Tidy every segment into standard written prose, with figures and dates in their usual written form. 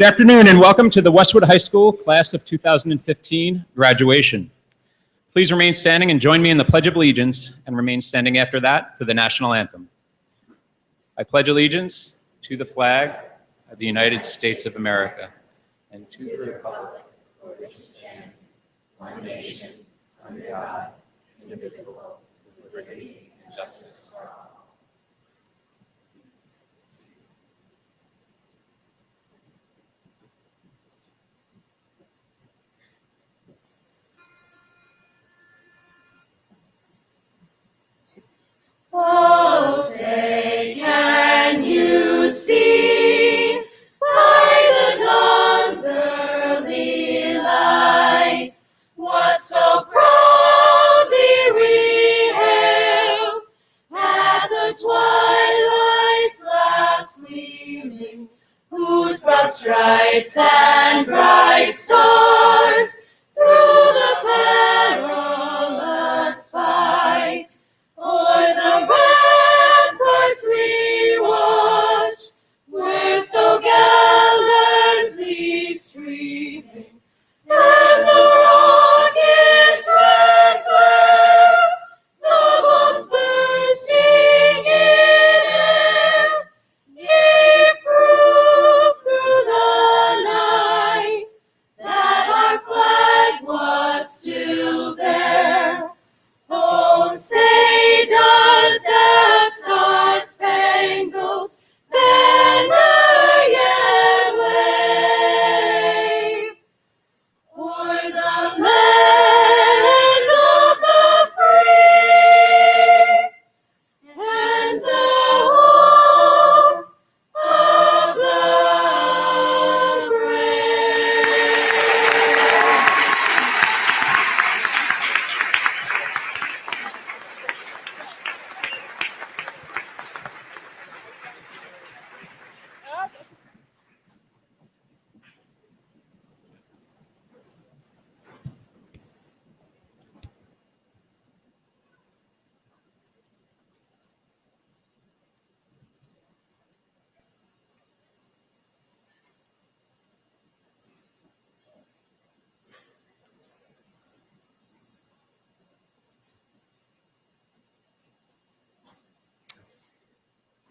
Good afternoon and welcome to the Westwood High School Class of 2015 graduation. Please remain standing and join me in the Pledge of Allegiance and remain standing after that for the national anthem. I pledge allegiance to the flag of the United States of America and to the republic for which it stands, one nation, under God, indivisible, with liberty and justice for all. Oh, say, can you see by the dawn's early light what so proudly we hailed at the twilight's last gleaming, whose broad stripes and bright stars through the perilous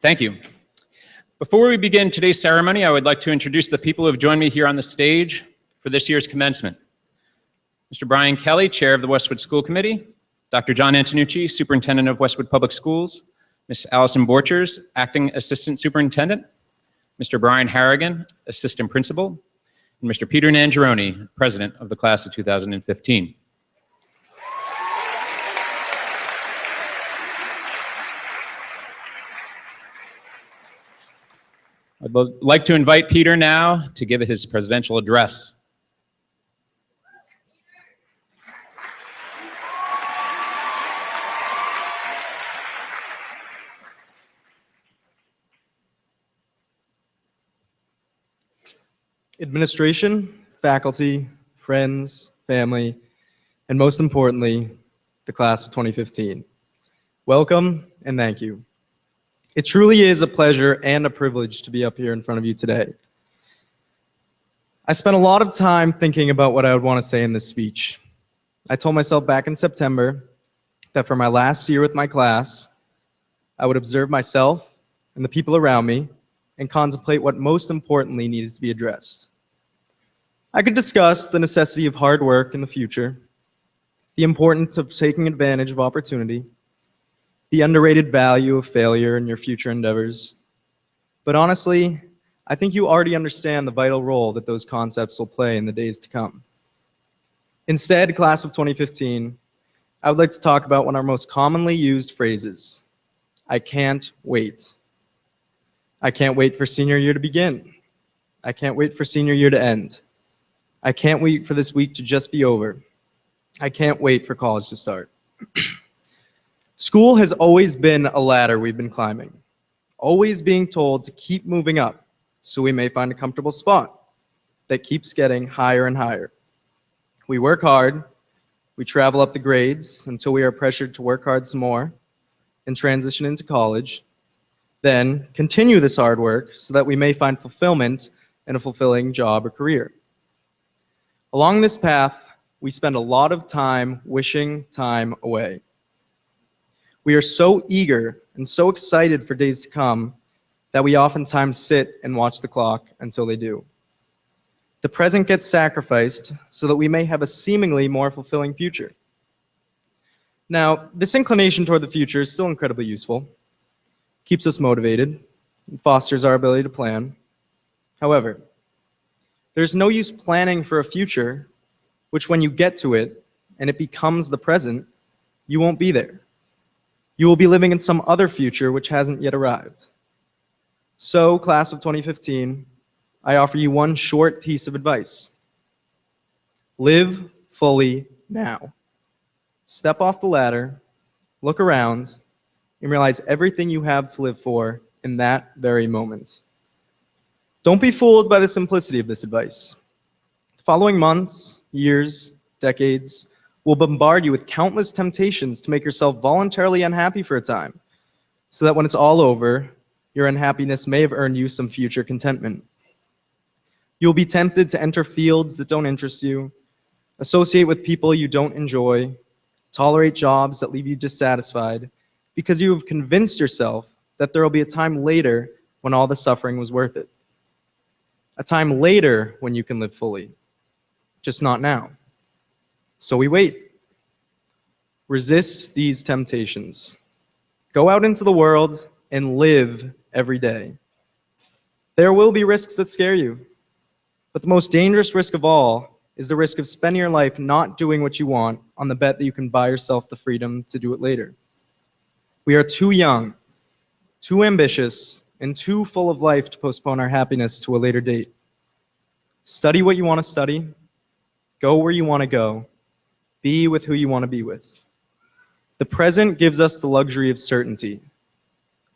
Thank you. Before we begin today's ceremony, I would like to introduce the people who have joined me here on the stage for this year's commencement. Mr. Brian Kelly, Chair of the Westwood School Committee, Dr. John Antonucci, Superintendent of Westwood Public Schools, Ms. Allison Borchers, Acting Assistant Superintendent, Mr. Brian Harrigan, Assistant Principal, and Mr. Peter Nangeroni, President of the Class of 2015. I'd like to invite Peter now to give his presidential address. Administration, faculty, friends, family, and most importantly, the class of 2015. Welcome and thank you. It truly is a pleasure and a privilege to be up here in front of you today. I spent a lot of time thinking about what I would want to say in this speech. I told myself back in September that for my last year with my class, I would observe myself and the people around me and contemplate what most importantly needed to be addressed. I could discuss the necessity of hard work in the future, the importance of taking advantage of opportunity, the underrated value of failure in your future endeavors. But honestly, I think you already understand the vital role that those concepts will play in the days to come. Instead, class of 2015, I would like to talk about one of our most commonly used phrases. I can't wait. I can't wait for senior year to begin. I can't wait for senior year to end. I can't wait for this week to just be over. I can't wait for college to start. School has always been a ladder we've been climbing, always being told to keep moving up so we may find a comfortable spot that keeps getting higher and higher. We work hard, we travel up the grades until we are pressured to work hard some more and transition into college, then continue this hard work so that we may find fulfillment in a fulfilling job or career. Along this path, we spend a lot of time wishing time away. We are so eager and so excited for days to come that we oftentimes sit and watch the clock until they do. The present gets sacrificed so that we may have a seemingly more fulfilling future. Now, this inclination toward the future is still incredibly useful, keeps us motivated, and fosters our ability to plan. However, there's no use planning for a future which when you get to it and it becomes the present, you won't be there. You will be living in some other future which hasn't yet arrived. So, class of 2015, I offer you one short piece of advice. Live fully now. Step off the ladder, look around, and realize everything you have to live for in that very moment. Don't be fooled by the simplicity of this advice. The following months, years, decades will bombard you with countless temptations to make yourself voluntarily unhappy for a time, so that when it's all over, your unhappiness may have earned you some future contentment. You'll be tempted to enter fields that don't interest you, associate with people you don't enjoy, tolerate jobs that leave you dissatisfied, because you have convinced yourself that there will be a time later when all the suffering was worth it. A time later when you can live fully, just not now. So we wait. Resist these temptations. Go out into the world and live every day. There will be risks that scare you, but the most dangerous risk of all is the risk of spending your life not doing what you want on the bet that you can buy yourself the freedom to do it later. We are too young, too ambitious, and too full of life to postpone our happiness to a later date. Study what you want to study, go where you want to go, be with who you want to be with. The present gives us the luxury of certainty.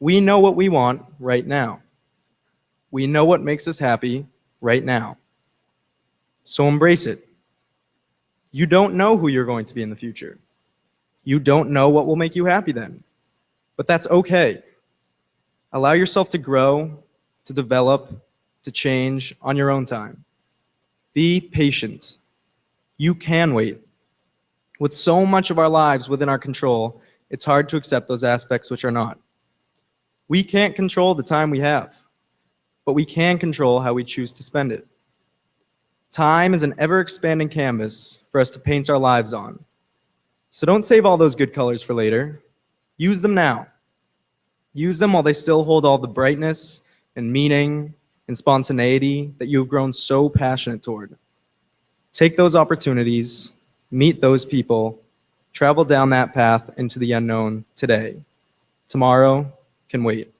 We know what we want right now. We know what makes us happy right now. So embrace it. You don't know who you're going to be in the future. You don't know what will make you happy then. But that's okay. Allow yourself to grow, to develop, to change on your own time. Be patient. You can wait. With so much of our lives within our control, it's hard to accept those aspects which are not. We can't control the time we have, but we can control how we choose to spend it. Time is an ever-expanding canvas for us to paint our lives on. So don't save all those good colors for later. Use them now. Use them while they still hold all the brightness and meaning and spontaneity that you have grown so passionate toward. Take those opportunities, meet those people, travel down that path into the unknown today. Tomorrow can wait.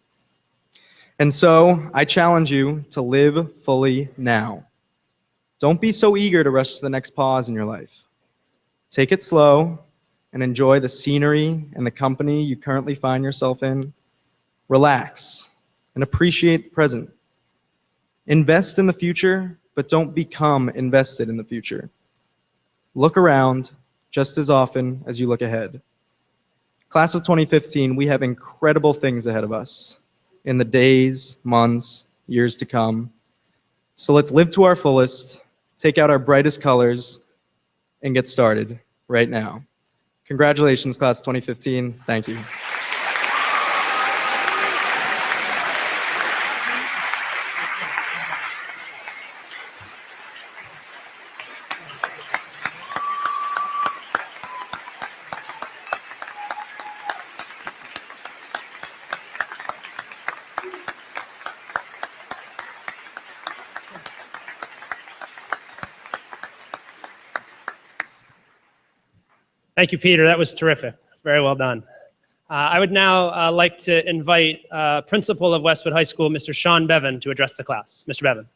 And so I challenge you to live fully now. Don't be so eager to rush to the next pause in your life. Take it slow and enjoy the scenery and the company you currently find yourself in. Relax and appreciate the present. Invest in the future, but don't become invested in the future. Look around just as often as you look ahead. Class of 2015, we have incredible things ahead of us in the days, months, years to come. So let's live to our fullest, take out our brightest colors, and get started right now. Congratulations, Class of 2015. Thank you. Thank you, Peter. That was terrific. Very well done. I would now like to invite Principal of Westwood High School, Mr. Sean Bevan, to address the class. Mr. Bevan.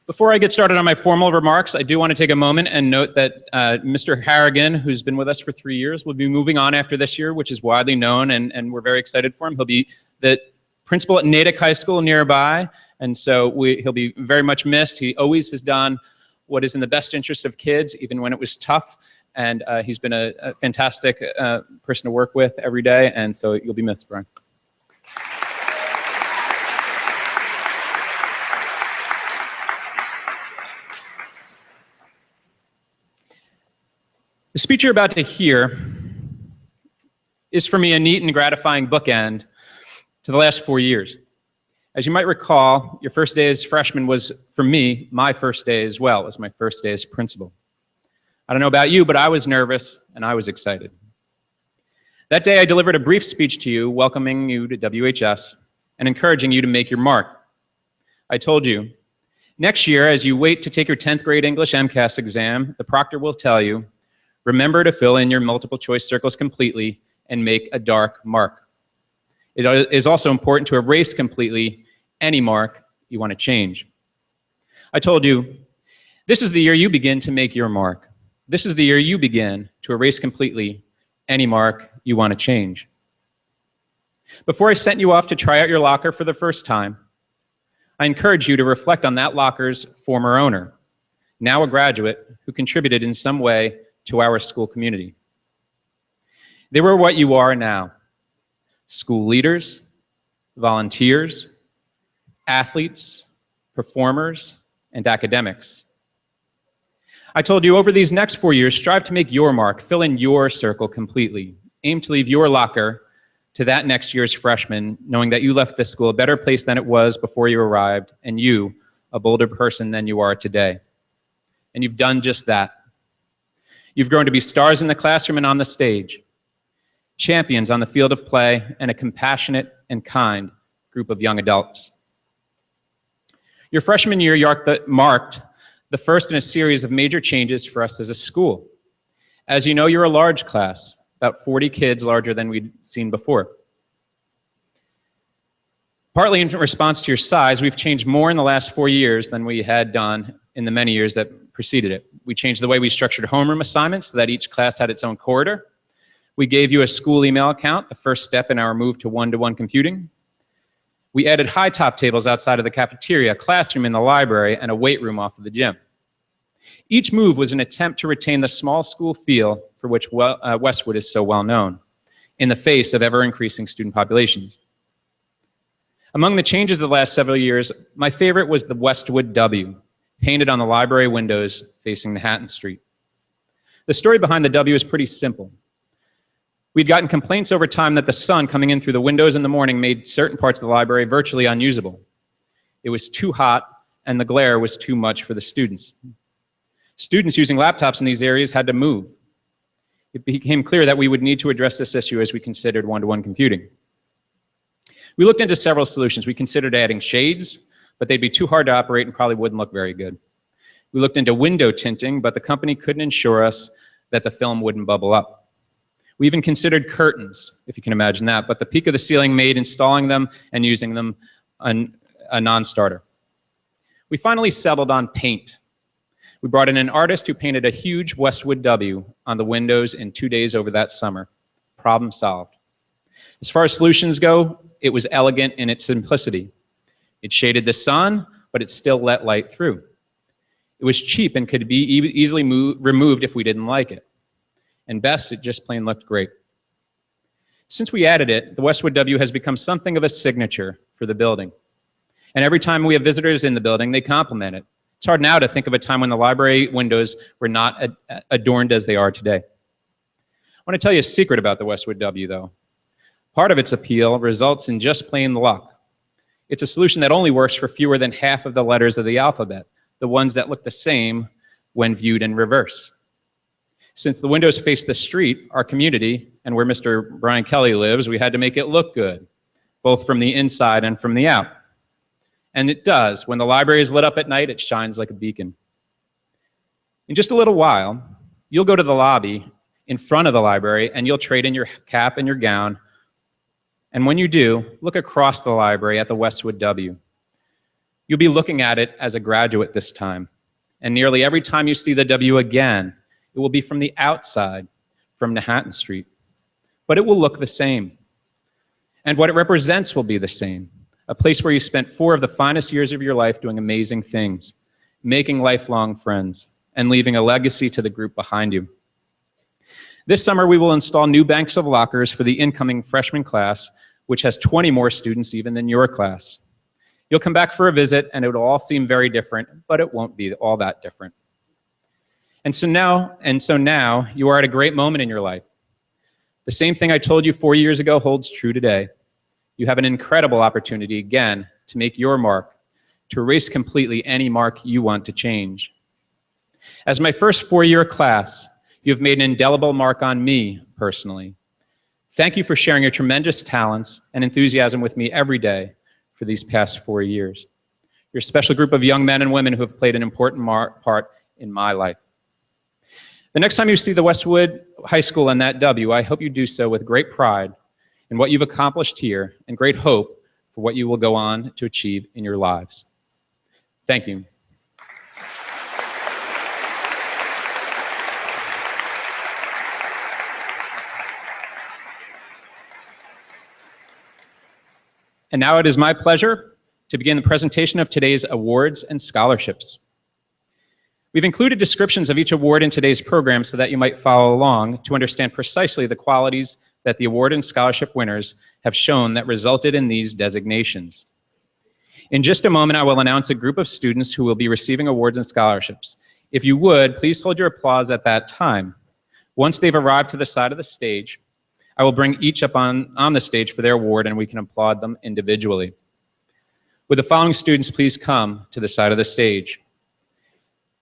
Before I get started on my formal remarks, I do want to take a moment and note that Mr. Harrigan, who's been with us for 3 years, will be moving on after this year, which is widely known, and we're very excited for him. He'll be the principal at Natick High School nearby, and so he'll be very much missed. He always has done what is in the best interest of kids, even when it was tough, and he's been a fantastic person to work with every day, and so you'll be missed, Brian. The speech you're about to hear is for me a neat and gratifying bookend to the last 4 years. As you might recall, your first day as freshman was, for me, my first day as well. It was my first day as principal. I don't know about you, but I was nervous and I was excited. That day I delivered a brief speech to you, welcoming you to WHS and encouraging you to make your mark. I told you, next year, as you wait to take your 10th grade English MCAS exam, the proctor will tell you, remember to fill in your multiple choice circles completely and make a dark mark. It is also important to erase completely any mark you want to change. I told you, this is the year you begin to make your mark. This is the year you begin to erase completely any mark you want to change. Before I sent you off to try out your locker for the first time, I encourage you to reflect on that locker's former owner, now a graduate who contributed in some way to our school community. They were what you are now: school leaders, volunteers, athletes, performers, and academics. I told you over these next 4 years, strive to make your mark, fill in your circle completely. Aim to leave your locker to that next year's freshman, knowing that you left this school a better place than it was before you arrived, and you, a bolder person than you are today. And you've done just that. You've grown to be stars in the classroom and on the stage, champions on the field of play, and a compassionate and kind group of young adults. Your freshman year marked the first in a series of major changes for us as a school. As you know, you're a large class, about 40 kids larger than we'd seen before. Partly in response to your size, we've changed more in the last 4 years than we had done in the many years that preceded it. We changed the way we structured homeroom assignments so that each class had its own corridor. We gave you a school email account, the first step in our move to one-to-one computing. We added high top tables outside of the cafeteria, a classroom in the library, and a weight room off of the gym. Each move was an attempt to retain the small school feel for which Westwood is so well known, in the face of ever-increasing student populations. Among the changes of the last several years, my favorite was the Westwood W, painted on the library windows facing Manhattan Street. The story behind the W is pretty simple. We'd gotten complaints over time that the sun coming in through the windows in the morning made certain parts of the library virtually unusable. It was too hot, and the glare was too much for the students. Students using laptops in these areas had to move. It became clear that we would need to address this issue as we considered one-to-one computing. We looked into several solutions. We considered adding shades, but they'd be too hard to operate and probably wouldn't look very good. We looked into window tinting, but the company couldn't ensure us that the film wouldn't bubble up. We even considered curtains, if you can imagine that, but the peak of the ceiling made installing them and using them a non-starter. We finally settled on paint. We brought in an artist who painted a huge Westwood W on the windows in 2 days over that summer. Problem solved. As far as solutions go, it was elegant in its simplicity. It shaded the sun, but it still let light through. It was cheap and could be easily removed if we didn't like it. And best, it just plain looked great. Since we added it, the Westwood W has become something of a signature for the building. And every time we have visitors in the building, they compliment it. It's hard now to think of a time when the library windows were not adorned as they are today. I want to tell you a secret about the Westwood W, though. Part of its appeal results in just plain luck. It's a solution that only works for fewer than half of the letters of the alphabet, the ones that look the same when viewed in reverse. Since the windows face the street, our community, and where Mr. Brian Kelly lives, we had to make it look good, both from the inside and from the out. And it does. When the library is lit up at night, it shines like a beacon. In just a little while, you'll go to the lobby in front of the library and you'll trade in your cap and your gown. And when you do, look across the library at the Westwood W. You'll be looking at it as a graduate this time. And nearly every time you see the W again, it will be from the outside, from Manhattan Street. But it will look the same. And what it represents will be the same. A place where you spent 4 of the finest years of your life doing amazing things, making lifelong friends, and leaving a legacy to the group behind you. This summer, we will install new banks of lockers for the incoming freshman class, which has 20 more students even than your class. You'll come back for a visit, and it will all seem very different, but it won't be all that different. And so now, you are at a great moment in your life. The same thing I told you 4 years ago holds true today. You have an incredible opportunity again to make your mark, to erase completely any mark you want to change. As my first 4-year class, you have made an indelible mark on me personally. Thank you for sharing your tremendous talents and enthusiasm with me every day for these past 4 years. You're a special group of young men and women who have played an important part in my life. The next time you see the Westwood High School and that W, I hope you do so with great pride in what you've accomplished here and great hope for what you will go on to achieve in your lives. Thank you. And now it is my pleasure to begin the presentation of today's awards and scholarships. We've included descriptions of each award in today's program so that you might follow along to understand precisely the qualities that the award and scholarship winners have shown that resulted in these designations. In just a moment, I will announce a group of students who will be receiving awards and scholarships. If you would, please hold your applause at that time. Once they've arrived to the side of the stage, I will bring each up on the stage for their award and we can applaud them individually. Would the following students please come to the side of the stage?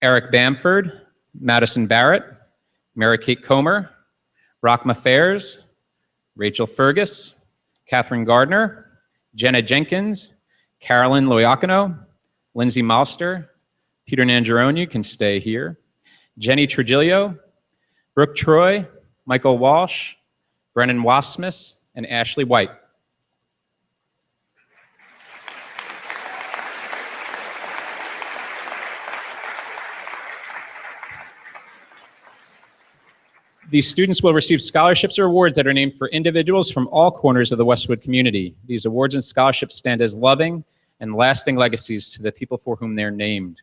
Eric Bamford, Madison Barrett, Mary Kate Comer, Rockma Fairs, Rachel Fergus, Catherine Gardner, Jenna Jenkins, Carolyn Loiacono, Lindsay Malster, Peter Nangerone, you can stay here, Jenny Trujillo, Brooke Troy, Michael Walsh, Brennan Wasmus, and Ashley White. These students will receive scholarships or awards that are named for individuals from all corners of the Westwood community. These awards and scholarships stand as loving and lasting legacies to the people for whom they're named.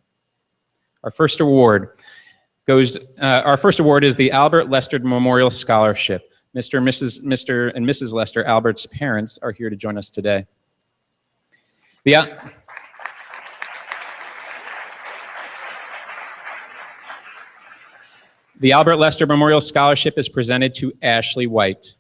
Our first award is the Albert Lester Memorial Scholarship. Mr. and Mrs. Lester, Albert's parents, are here to join us today. The Albert Lester Memorial Scholarship is presented to Ashley White.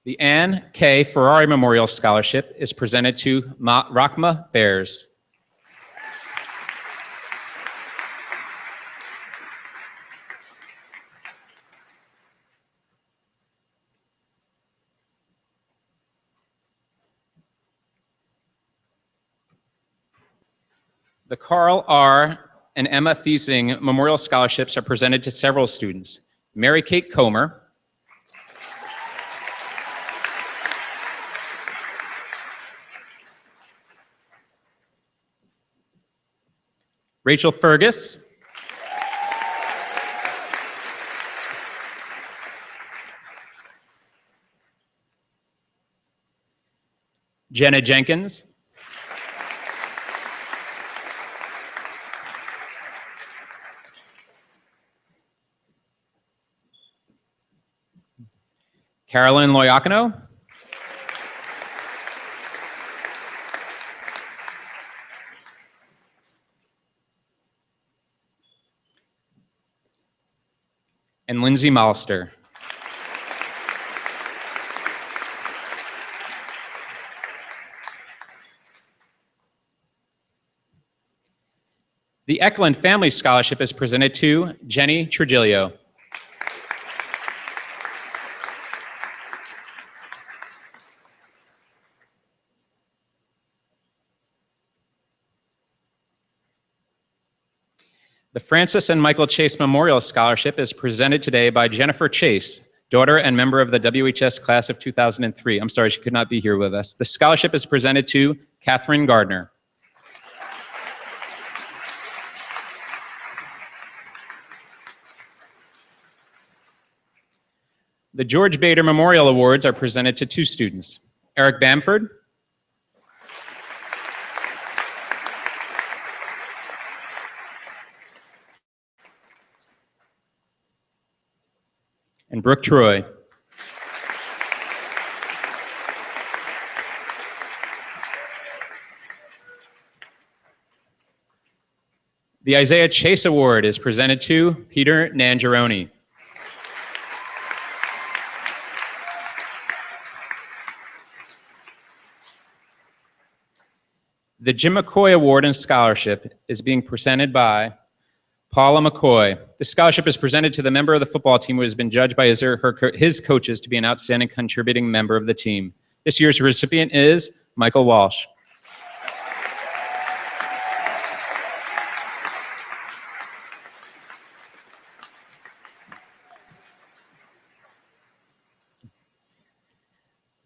The Ann K. Ferrari Memorial Scholarship is presented to Rachma Bears. The Carl R. and Emma Thiesing Memorial Scholarships are presented to several students. Mary Kate Comer, Rachel Fergus, Jenna Jenkins, Carolyn Loiacano, and Lindsay Mollister. The Eklund Family Scholarship is presented to Jenny Trujillo. The Francis and Michael Chase Memorial Scholarship is presented today by Jennifer Chase, daughter and member of the WHS class of 2003. I'm sorry, she could not be here with us. The scholarship is presented to Catherine Gardner. The George Bader Memorial Awards are presented to two students, Eric Bamford and Brooke Troy. The Isaiah Chase Award is presented to Peter Nangeroni. The Jim McCoy Award and Scholarship is being presented by Paula McCoy. The scholarship is presented to the member of the football team who has been judged by his coaches to be an outstanding contributing member of the team. This year's recipient is Michael Walsh.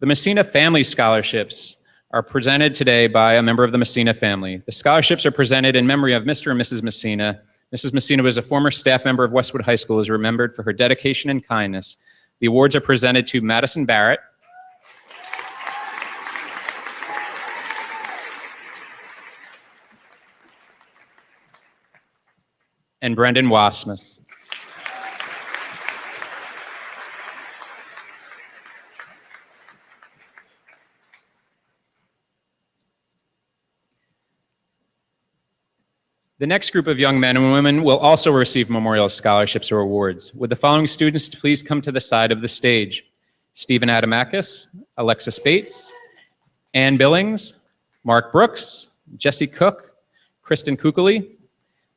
The Messina Family Scholarships are presented today by a member of the Messina family. The scholarships are presented in memory of Mr. and Mrs. Messina. Mrs. Messina was a former staff member of Westwood High School, is remembered for her dedication and kindness. The awards are presented to Madison Barrett, and Brendan Wasmus. The next group of young men and women will also receive memorial scholarships or awards. Would the following students please come to the side of the stage? Stephen Adamakis, Alexis Bates, Ann Billings, Mark Brooks, Jesse Cook, Kristen Kukuli,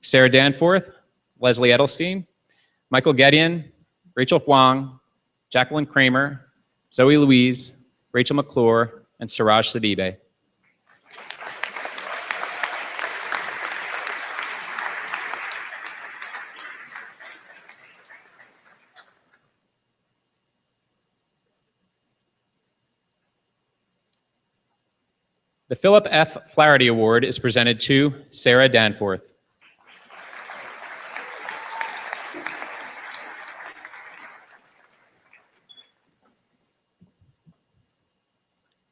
Sarah Danforth, Leslie Edelstein, Michael Gedian, Rachel Huang, Jacqueline Kramer, Zoe Louise, Rachel McClure, and Siraj Sidibe. The Philip F. Flaherty Award is presented to Sarah Danforth.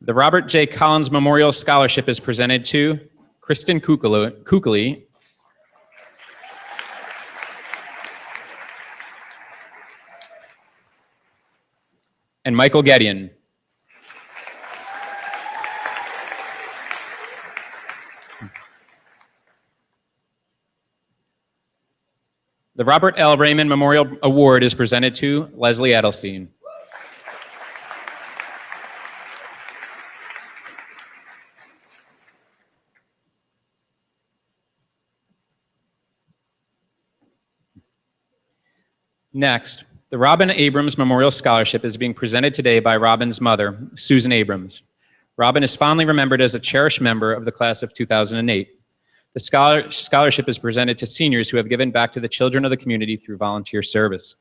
The Robert J. Collins Memorial Scholarship is presented to Kristen Kukuli and Michael Gedian. The Robert L. Raymond Memorial Award is presented to Leslie Edelstein. Next, the Robin Abrams Memorial Scholarship is being presented today by Robin's mother, Susan Abrams. Robin is fondly remembered as a cherished member of the class of 2008. The scholarship is presented to seniors who have given back to the children of the community through volunteer service.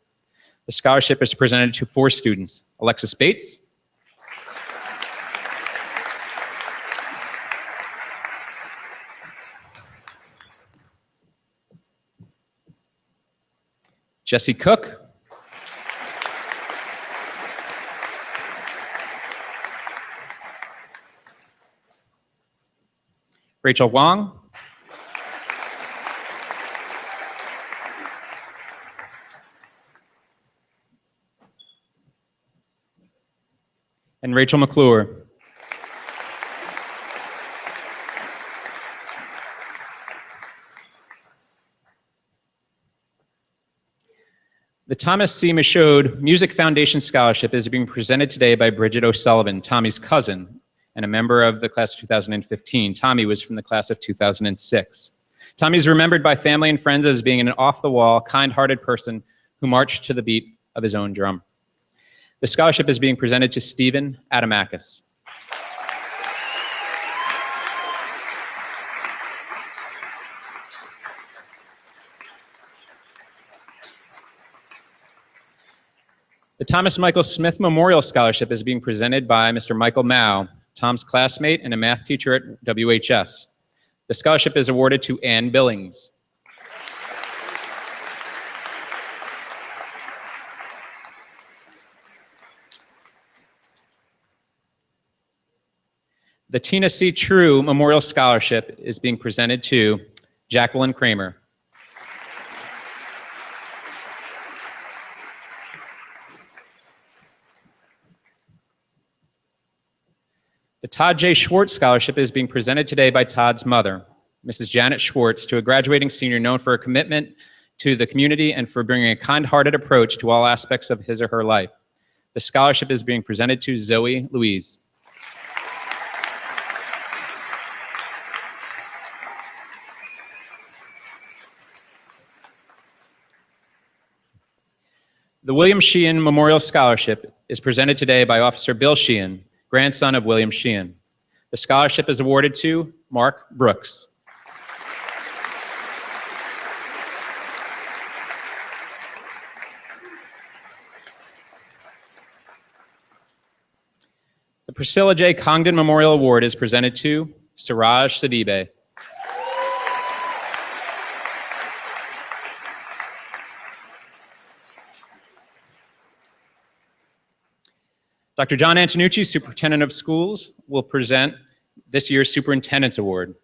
The scholarship is presented to 4 students: Alexis Bates, Jesse Cook, Rachel Wong, and Rachel McClure. The Thomas C. Michaud Music Foundation Scholarship is being presented today by Bridget O'Sullivan, Tommy's cousin, and a member of the class of 2015. Tommy was from the class of 2006. Tommy is remembered by family and friends as being an off-the-wall, kind-hearted person who marched to the beat of his own drum. The scholarship is being presented to Stephen Adamakis. The Thomas Michael Smith Memorial Scholarship is being presented by Mr. Michael Mao, Tom's classmate and a math teacher at WHS. The scholarship is awarded to Ann Billings. The Tina C. True Memorial Scholarship is being presented to Jacqueline Kramer. The Todd J. Schwartz Scholarship is being presented today by Todd's mother, Mrs. Janet Schwartz, to a graduating senior known for her commitment to the community and for bringing a kind-hearted approach to all aspects of his or her life. The scholarship is being presented to Zoe Louise. The William Sheehan Memorial Scholarship is presented today by Officer Bill Sheehan, grandson of William Sheehan. The scholarship is awarded to Mark Brooks. The Priscilla J. Congdon Memorial Award is presented to Siraj Sidibe. Dr. John Antonucci, Superintendent of Schools, will present this year's Superintendent's Award.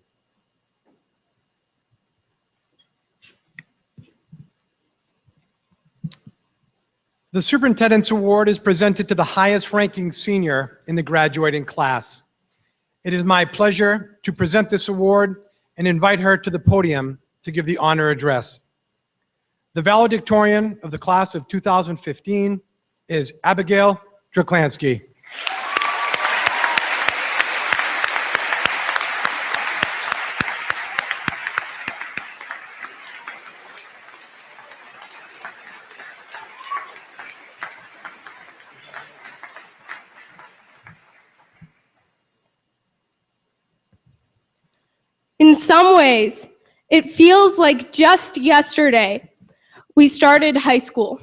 The Superintendent's Award is presented to the highest-ranking senior in the graduating class. It is my pleasure to present this award and invite her to the podium to give the honor address. The valedictorian of the class of 2015 is Abigail Draklansky. In some ways, it feels like just yesterday we started high school.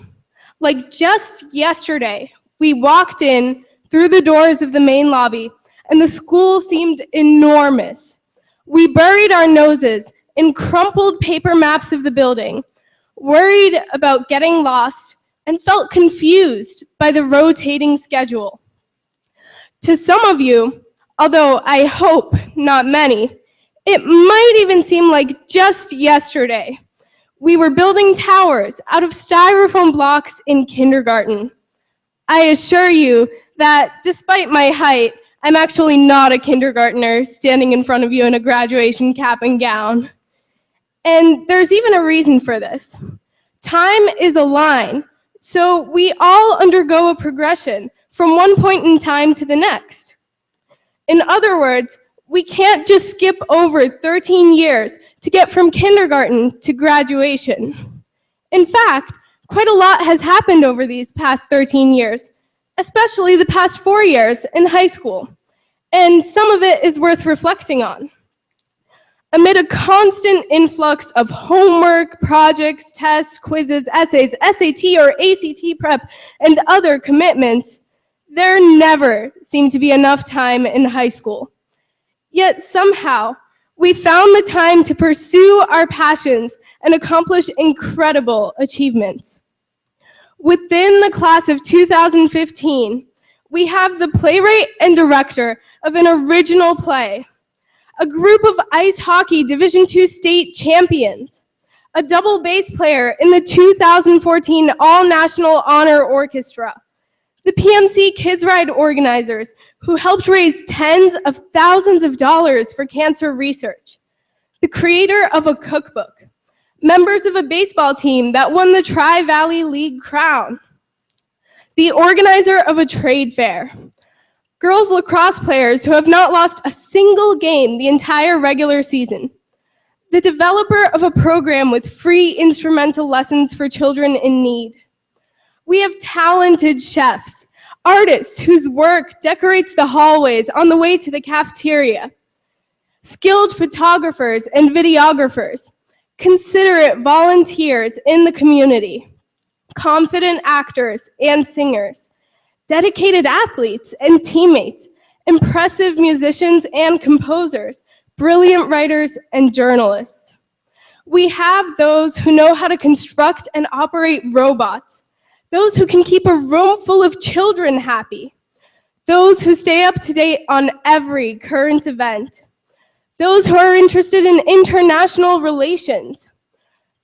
Like just yesterday, we walked in through the doors of the main lobby, and the school seemed enormous. We buried our noses in crumpled paper maps of the building, worried about getting lost, and felt confused by the rotating schedule. To some of you, although I hope not many. It might even seem like just yesterday we were building towers out of styrofoam blocks in kindergarten. I assure you that despite my height, I'm actually not a kindergartner standing in front of you in a graduation cap and gown. And there's even a reason for this. Time is a line, so we all undergo a progression from one point in time to the next. In other words, we can't just skip over 13 years to get from kindergarten to graduation. In fact, quite a lot has happened over these past 13 years, especially the past 4 years in high school, and some of it is worth reflecting on. Amid a constant influx of homework, projects, tests, quizzes, essays, SAT or ACT prep, and other commitments, there never seemed to be enough time in high school. Yet somehow, we found the time to pursue our passions and accomplish incredible achievements. Within the class of 2015, we have the playwright and director of an original play, a group of ice hockey Division II state champions, a double bass player in the 2014 All-National Honor Orchestra, the PMC Kids Ride organizers who helped raise tens of thousands of dollars for cancer research, the creator of a cookbook, members of a baseball team that won the Tri-Valley League crown, the organizer of a trade fair, girls lacrosse players who have not lost a single game the entire regular season, the developer of a program with free instrumental lessons for children in need. We have talented chefs, artists whose work decorates the hallways on the way to the cafeteria, skilled photographers and videographers, considerate volunteers in the community, confident actors and singers, dedicated athletes and teammates, impressive musicians and composers, brilliant writers and journalists. We have those who know how to construct and operate robots, those who can keep a room full of children happy, those who stay up to date on every current event, those who are interested in international relations,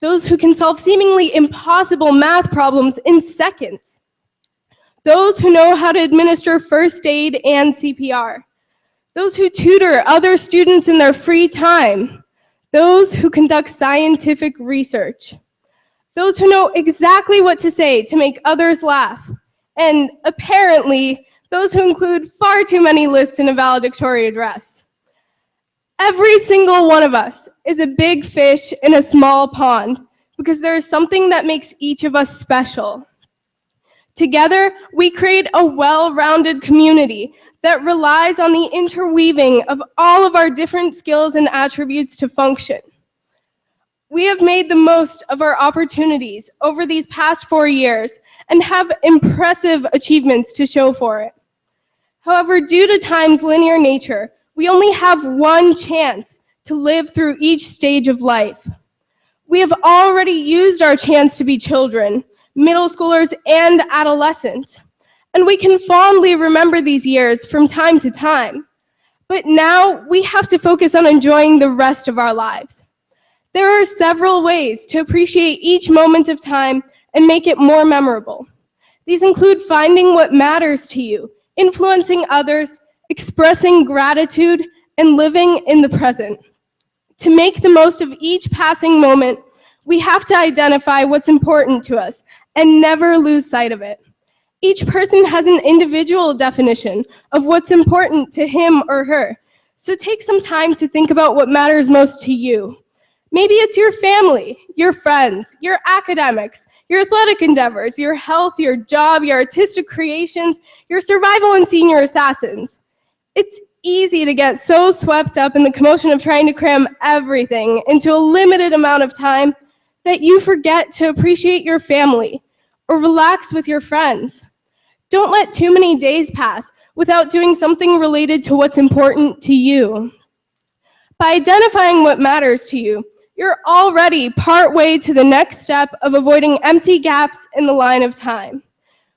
those who can solve seemingly impossible math problems in seconds, those who know how to administer first aid and CPR, those who tutor other students in their free time, those who conduct scientific research, those who know exactly what to say to make others laugh, and apparently, those who include far too many lists in a valedictory address. Every single one of us is a big fish in a small pond because there is something that makes each of us special. Together, we create a well-rounded community that relies on the interweaving of all of our different skills and attributes to function. We have made the most of our opportunities over these past 4 years and have impressive achievements to show for it. However, due to time's linear nature, we only have one chance to live through each stage of life. We have already used our chance to be children, middle schoolers, and adolescents, and we can fondly remember these years from time to time. But now we have to focus on enjoying the rest of our lives. There are several ways to appreciate each moment of time and make it more memorable. These include finding what matters to you, influencing others, expressing gratitude, and living in the present. To make the most of each passing moment, we have to identify what's important to us and never lose sight of it. Each person has an individual definition of what's important to him or her, so take some time to think about what matters most to you. Maybe it's your family, your friends, your academics, your athletic endeavors, your health, your job, your artistic creations, your survival and senior assassins. It's easy to get so swept up in the commotion of trying to cram everything into a limited amount of time that you forget to appreciate your family or relax with your friends. Don't let too many days pass without doing something related to what's important to you. By identifying what matters to you, you're already partway to the next step of avoiding empty gaps in the line of time,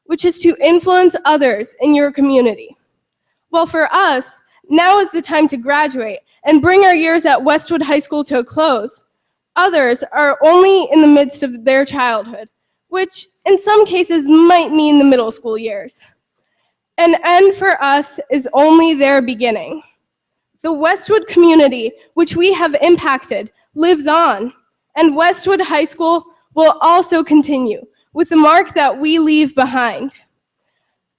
which is to influence others in your community. Well, for us, Now is the time to graduate and bring our years at Westwood High School to a close. Others are only in the midst of their childhood, which in some cases might mean the middle school years. An end for us is only their beginning. The Westwood community, which we have impacted, lives on, and Westwood High School will also continue with the mark that we leave behind.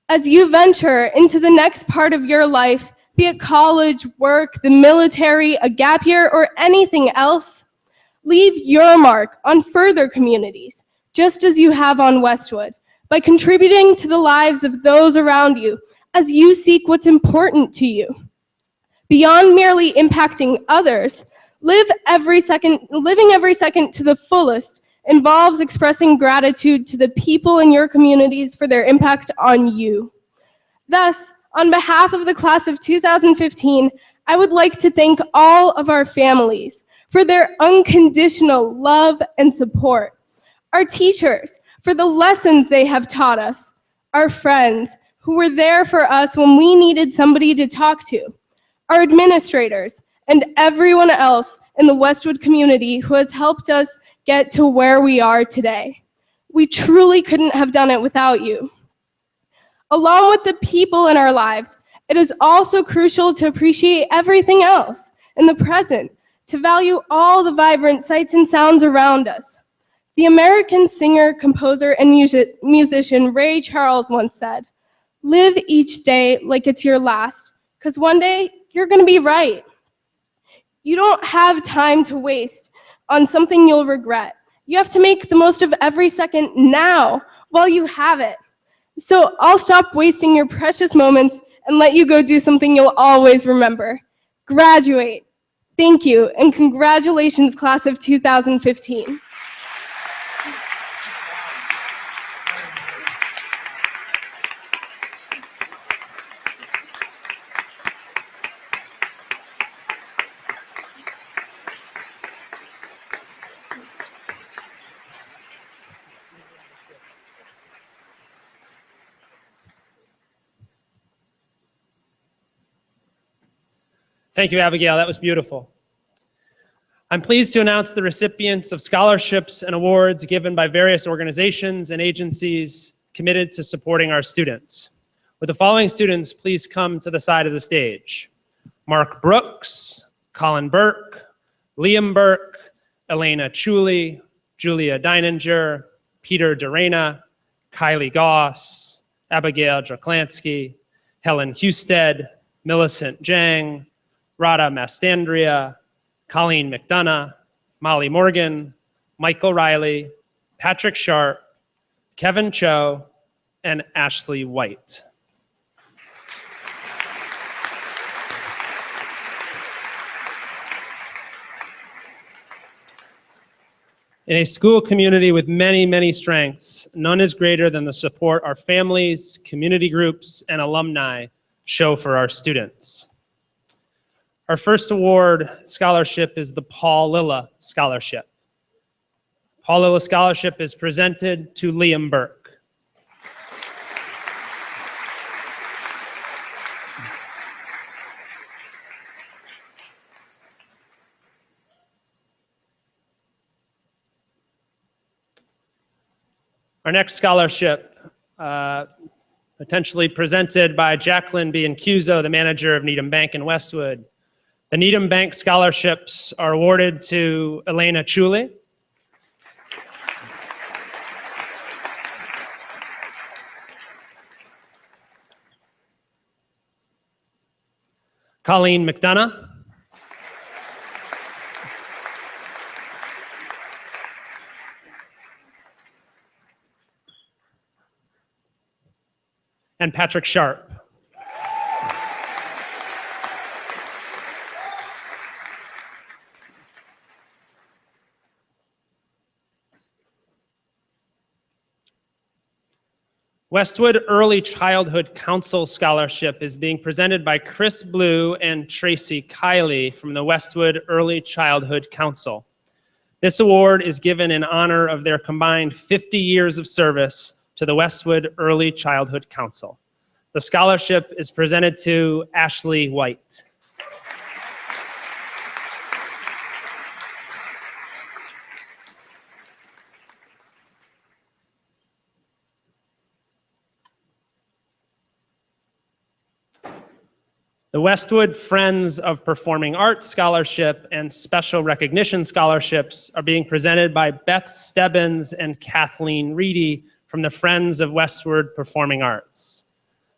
As you venture into the next part of your life, be it college, work, the military, a gap year, or anything else, leave your mark on further communities, just as you have on Westwood, by contributing to the lives of those around you as you seek what's important to you. Beyond merely impacting others, living every second to the fullest involves expressing gratitude to the people in your communities for their impact on you. Thus, on behalf of the class of 2015, I would like to thank all of our families for their unconditional love and support, our teachers for the lessons they have taught us, our friends who were there for us when we needed somebody to talk to, our administrators, and everyone else in the Westwood community who has helped us get to where we are today. We truly couldn't have done it without you. Along with the people in our lives, it is also crucial to appreciate everything else in the present, to value all the vibrant sights and sounds around us. The American singer, composer, and musician Ray Charles once said, "Live each day like it's your last, because one day you're going to be right." You don't have time to waste on something you'll regret. You have to make the most of every second now while you have it. So I'll stop wasting your precious moments and let you go do something you'll always remember. Graduate. Thank you, and congratulations, class of 2015. Thank you, Abigail. That was beautiful. I'm pleased to announce the recipients of scholarships and awards given by various organizations and agencies committed to supporting our students. Would the following students please come to the side of the stage? Mark Brooks, Colin Burke, Liam Burke, Elena Chuli, Julia Deininger, Peter Durena, Kylie Goss, Abigail Draklansky, Helen Husted, Millicent Jang, Radha Mastandria, Colleen McDonough, Molly Morgan, Michael Riley, Patrick Sharp, Kevin Cho, and Ashley White. In a school community with many, many strengths, none is greater than the support our families, community groups, and alumni show for our students. Our first award scholarship is the Paul Lilla Scholarship. Paul Lilla Scholarship is presented to Liam Burke. Our next scholarship, potentially presented by Jacqueline Biancuso, the manager of Needham Bank in Westwood. The Needham Bank scholarships are awarded to Elena Chuli, Colleen McDonough, and Patrick Sharp. Westwood Early Childhood Council Scholarship is being presented by Chris Blue and Tracy Kiley from the Westwood Early Childhood Council. This award is given in honor of their combined 50 years of service to the Westwood Early Childhood Council. The scholarship is presented to Ashley White. The Westwood Friends of Performing Arts Scholarship and Special Recognition Scholarships are being presented by Beth Stebbins and Kathleen Reedy from the Friends of Westwood Performing Arts.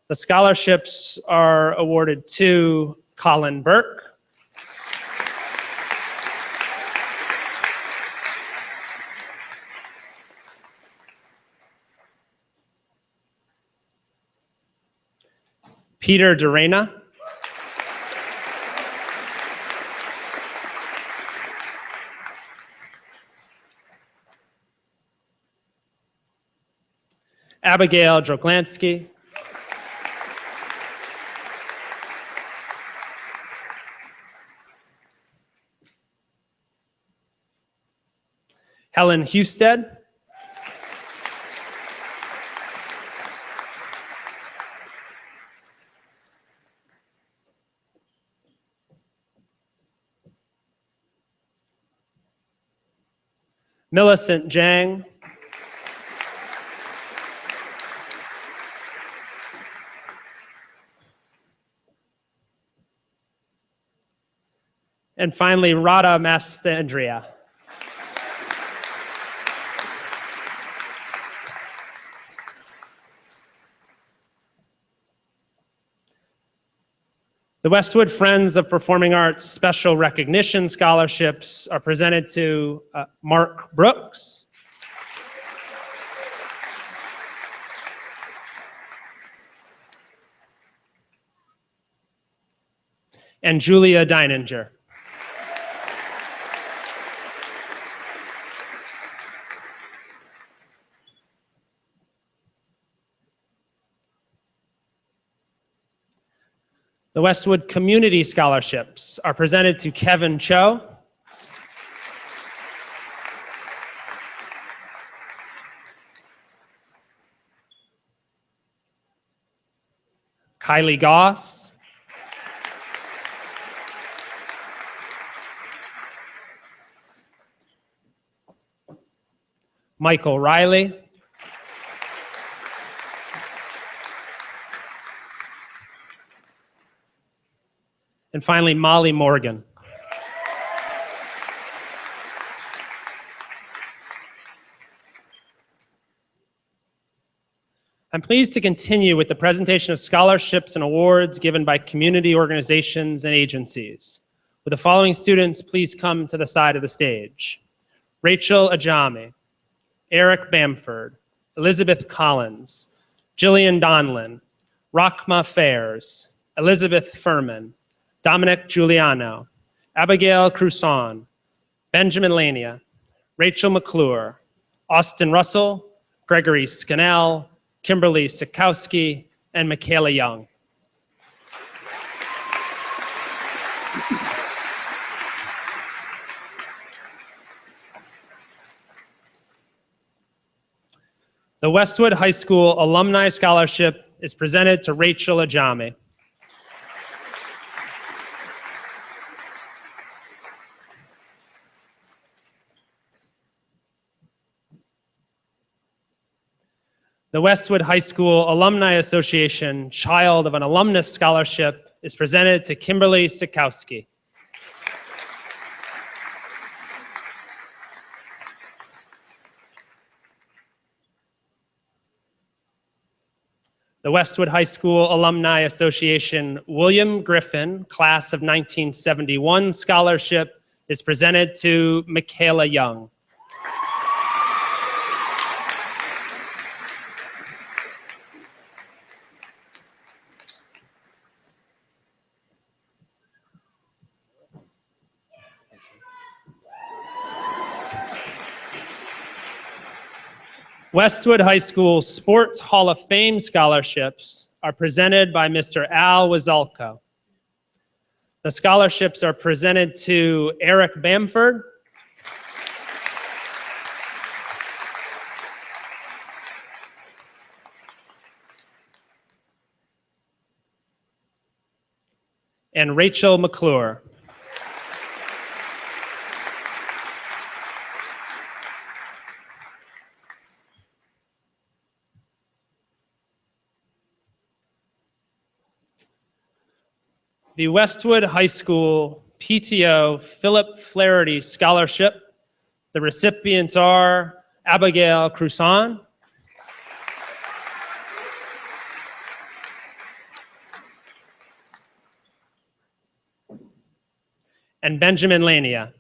The scholarships are awarded to Colin Burke, Peter Durena, Abigail Droglansky, Helen Husted, Millicent Jang, and finally, Radha Mastandria. The Westwood Friends of Performing Arts Special Recognition Scholarships are presented to Mark Brooks, and Julia Deininger. The Westwood Community Scholarships are presented to Kevin Cho, Kylie Goss, Michael Riley, and finally, Molly Morgan. I'm pleased to continue with the presentation of scholarships and awards given by community organizations and agencies. Will the following students please come to the side of the stage? Rachel Ajami, Eric Bamford, Elizabeth Collins, Jillian Donlin, Rachma Fairs, Elizabeth Furman, Dominic Giuliano, Abigail Cruson, Benjamin Lania, Rachel McClure, Austin Russell, Gregory Scannell, Kimberly Sikowski, and Michaela Young. The Westwood High School Alumni Scholarship is presented to Rachel Ajami. The Westwood High School Alumni Association Child of an Alumnus Scholarship is presented to Kimberly Sikowski. The Westwood High School Alumni Association William Griffin Class of 1971 Scholarship is presented to Michaela Young. Westwood High School Sports Hall of Fame scholarships are presented by Mr. Al Wazalko. The scholarships are presented to Eric Bamford, and Rachel McClure. The Westwood High School PTO Philip Flaherty Scholarship. The recipients are Abigail Cruson, and Benjamin Lania.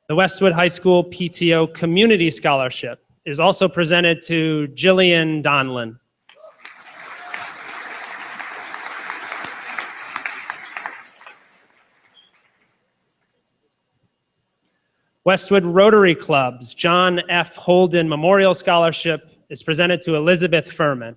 The Westwood High School PTO Community Scholarship is also presented to Jillian Donlin. Westwood Rotary Club's John F. Holden Memorial Scholarship is presented to Elizabeth Furman.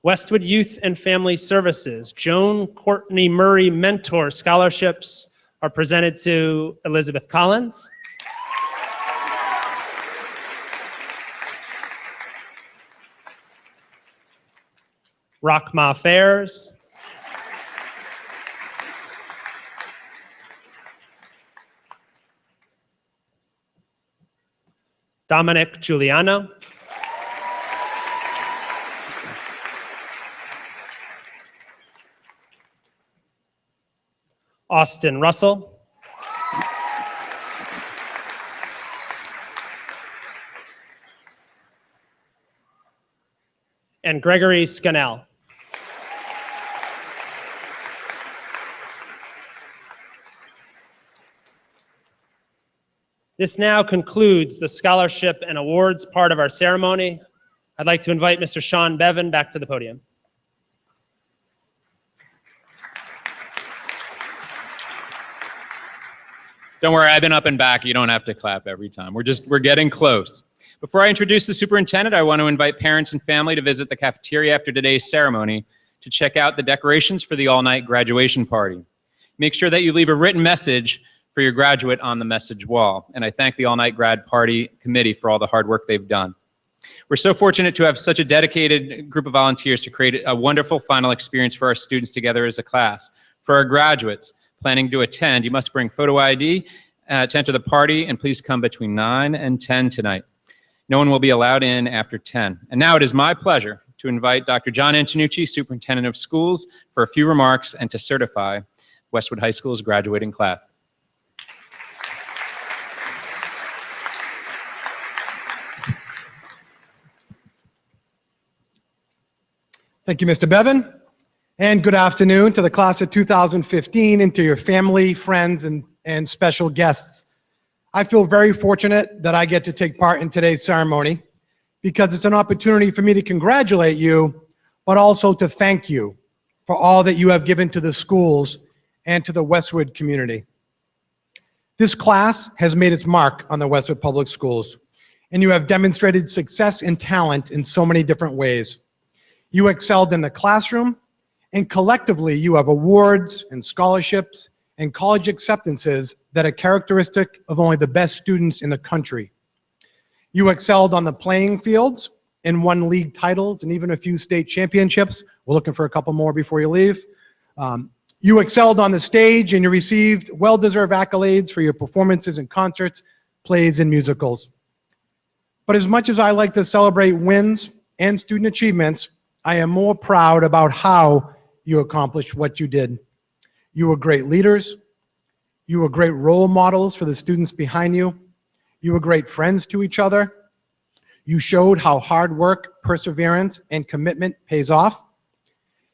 Westwood Youth and Family Services Joan Courtney Murray Mentor Scholarships are presented to Elizabeth Collins. Rockma Affairs. Dominic Giuliano. Austin Russell. And Gregory Scannell. This now concludes the scholarship and awards part of our ceremony. I'd like to invite Mr. Sean Bevan back to the podium. Don't worry, I've been up and back. You don't have to clap every time. We're getting close. Before I introduce the superintendent, I want to invite parents and family to visit the cafeteria after today's ceremony to check out the decorations for the all-night graduation party. Make sure that you leave a written message for your graduate on the message wall. And I thank the all-night grad party committee for all the hard work they've done. We're so fortunate to have such a dedicated group of volunteers to create a wonderful final experience for our students together as a class. For our graduates planning to attend, you must bring photo ID to enter the party, and please come between 9 and 10 tonight. No one will be allowed in after 10. And now it is my pleasure to invite Dr. John Antonucci, Superintendent of Schools, for a few remarks and to certify Westwood High School's graduating class. Thank you, Mr. Bevan. And good afternoon to the class of 2015 and to your family, friends, and special guests. I feel very fortunate that I get to take part in today's ceremony because it's an opportunity for me to congratulate you, but also to thank you for all that you have given to the schools and to the Westwood community. This class has made its mark on the Westwood Public Schools, and you have demonstrated success and talent in so many different ways. You excelled in the classroom, and collectively you have awards and scholarships and college acceptances that are characteristic of only the best students in the country. You excelled on the playing fields and won league titles and even a few state championships. We're looking for a couple more before you leave. You excelled on the stage and you received well-deserved accolades for your performances in concerts, plays, and musicals. But as much as I like to celebrate wins and student achievements, I am more proud about how you accomplished what you did. You were great leaders. You were great role models for the students behind you. You were great friends to each other. You showed how hard work, perseverance, and commitment pays off.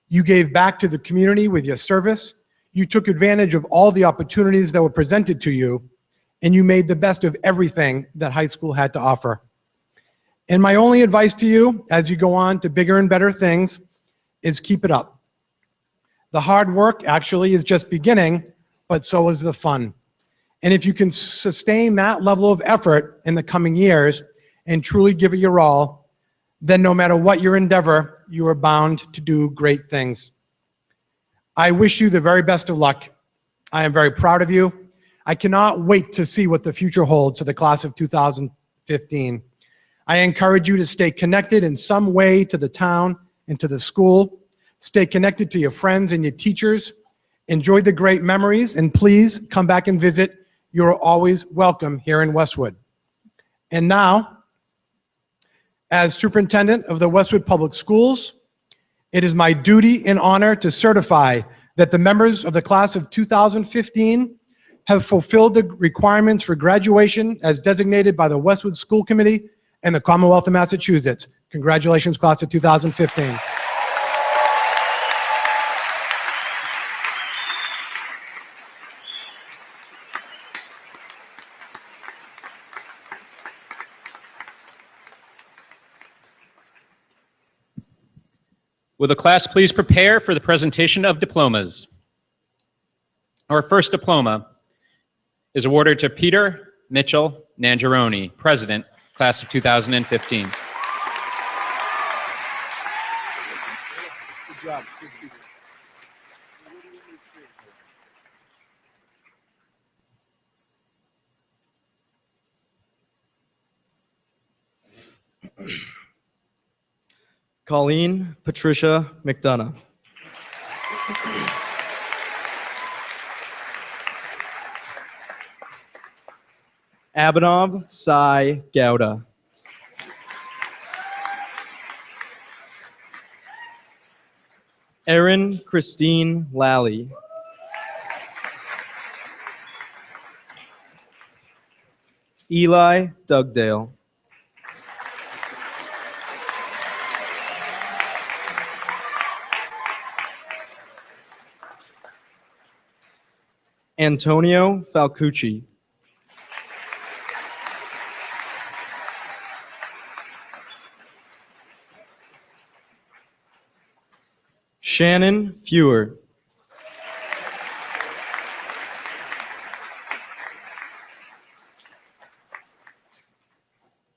You gave back to the community with your service. You took advantage of all the opportunities that were presented to you, and you made the best of everything that high school had to offer. And my only advice to you as you go on to bigger and better things is keep it up. The hard work actually is just beginning, but so is the fun. And if you can sustain that level of effort in the coming years and truly give it your all, then no matter what your endeavor, you are bound to do great things. I wish you the very best of luck. I am very proud of you. I cannot wait to see what the future holds for the class of 2015. I encourage you to stay connected in some way to the town and to the school. Stay connected to your friends and your teachers. Enjoy the great memories, and please come back and visit. You are always welcome here in Westwood. And now, as superintendent of the Westwood Public Schools, it is my duty and honor to certify that the members of the class of 2015 have fulfilled the requirements for graduation as designated by the Westwood School Committee and the Commonwealth of Massachusetts. Congratulations, class of 2015. Will the class please prepare for the presentation of diplomas? Our first diploma is awarded to Peter Mitchell Nangeroni, President, Class of 2015. Good job. Colleen Patricia McDonough. Abhinav Sai Gowda. Erin Christine Lally. Eli Dugdale. Antonio Falcucci. Shannon Fewer.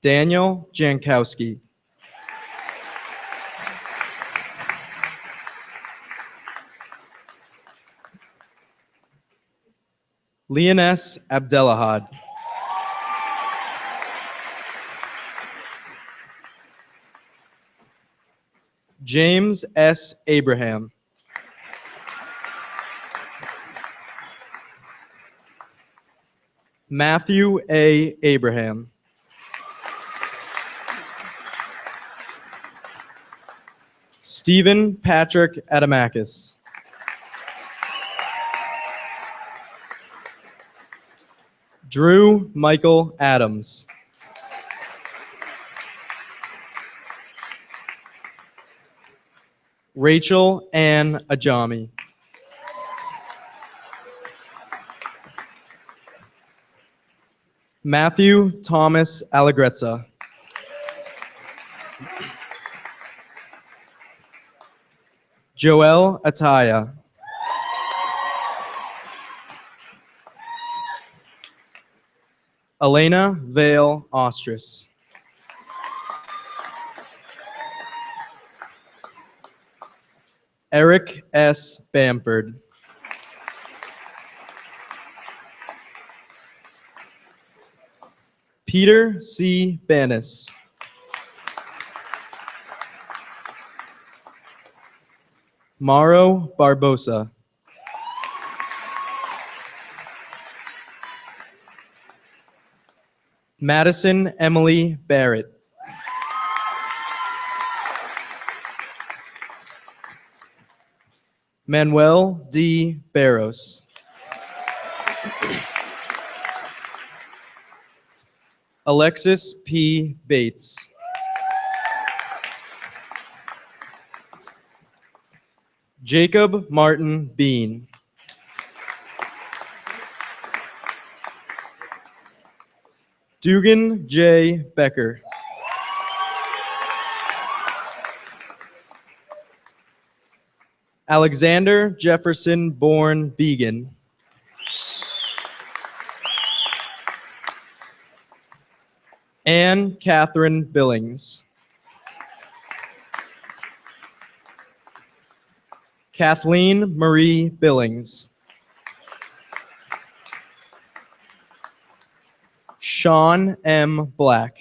Daniel Jankowski. Leoness Abdelahad. James S. Abraham. Matthew A. Abraham. Stephen Patrick Adamakis. Drew Michael Adams. Rachel Ann Ajami. Matthew Thomas Allegrezza. Joel Ataya. Elena Vale Ostris. Eric S. Bamford. Peter C. Banis. Mauro Barbosa. Madison Emily Barrett. Manuel D. Barros. Alexis P. Bates. Jacob Martin Bean. Dugan J. Becker. Alexander Jefferson Bourne Began. Anne Catherine Billings. Kathleen Marie Billings. Sean M. Black.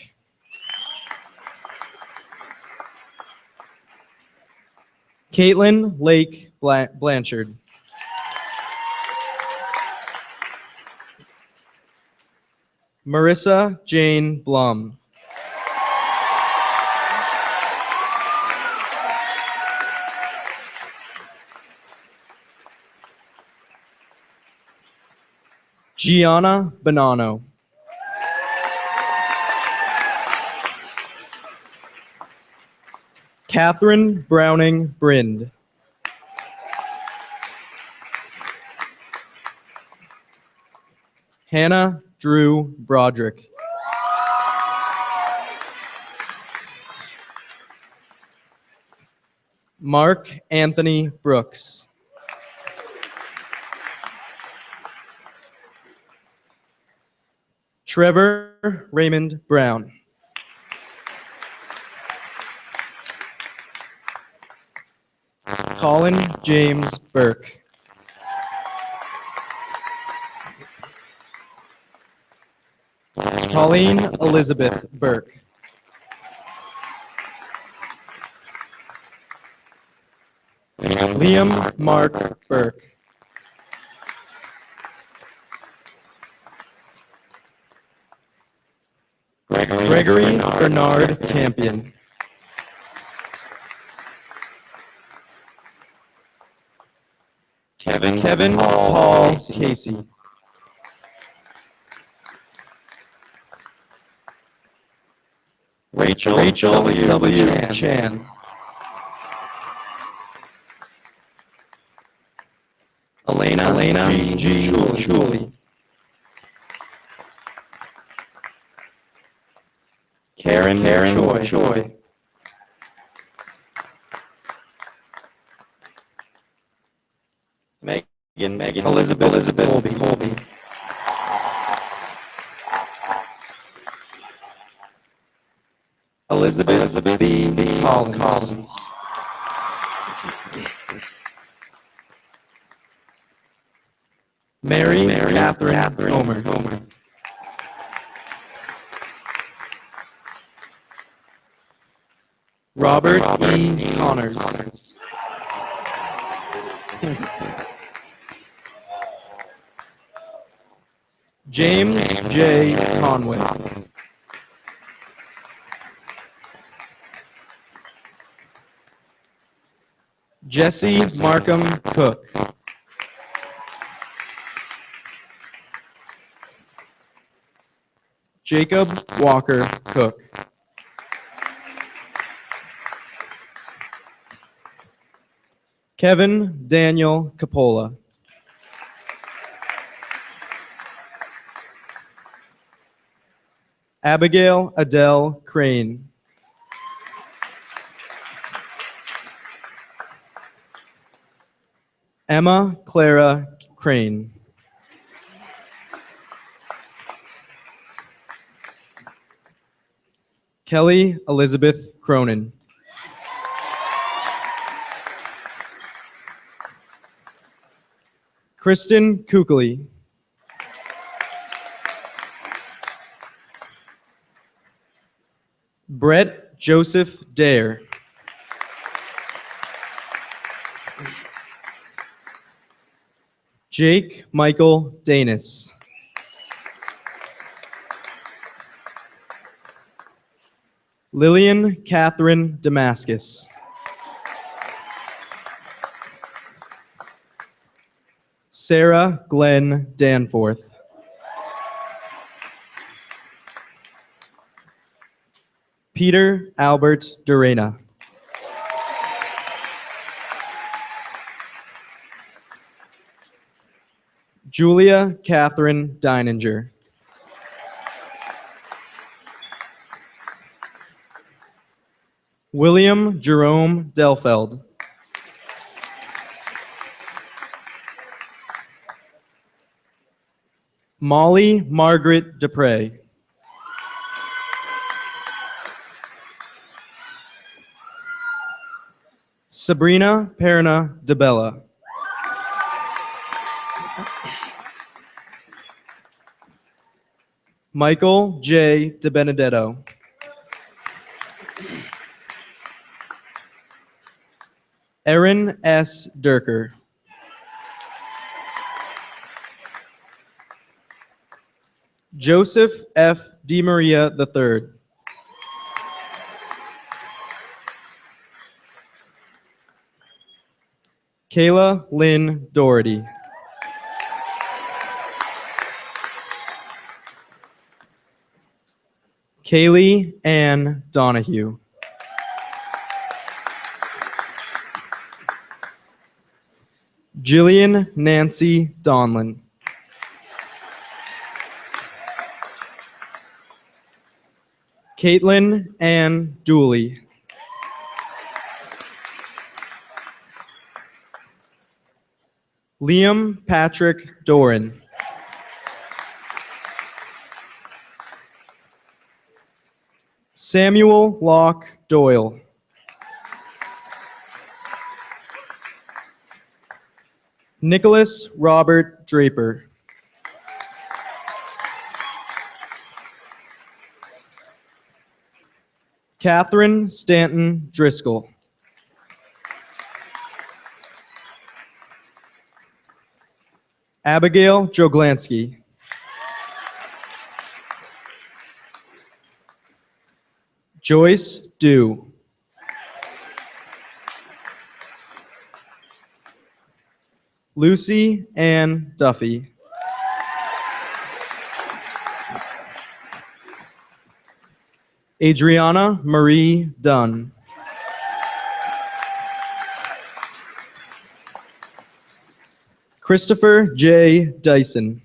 Caitlin Lake Blanchard. Marissa Jane Blum. Gianna Bonanno. Catherine Browning Brind. Hannah Drew Broderick. Mark Anthony Brooks. Trevor Raymond Brown. Colin James Burke. Colleen Elizabeth Burke. Liam Mark Burke. Gregory Bernard Campion. Kevin Paul Casey. Rachel W. Chan. Elena G. Julie. Karen Choi. Megan Elizabeth Colby. Elizabeth B. Collins. Mary Catherine Homer. Robert E. Connors. James J. Conway. Jesse Markham Cook. Jacob Walker Cook. Kevin Daniel Capola. Abigail Adele Crane. Emma Clara Crane. Kelly Elizabeth Cronin. Kristen Kukuli. Brett Joseph Dare. Jake Michael Danis. Lillian Catherine Damascus. Sarah Glenn Danforth. Peter Albert Durena. Julia Catherine Deininger. William Jerome Delfeld. Molly Margaret Dupre. Sabrina Perna DeBella. Michael J. DeBenedetto. Erin S. Durker. Joseph F. DiMaria III. Kayla Lynn Doherty. Kaylee Ann Donahue. Jillian Nancy Donlin. Caitlin Ann Dooley. Liam Patrick Doran. Samuel Locke Doyle. Nicholas Robert Draper. Catherine Stanton Driscoll. Abigail Joglansky. Joyce Dew. Lucy Ann Duffy. Adriana Marie Dunn. Christopher J. Dyson.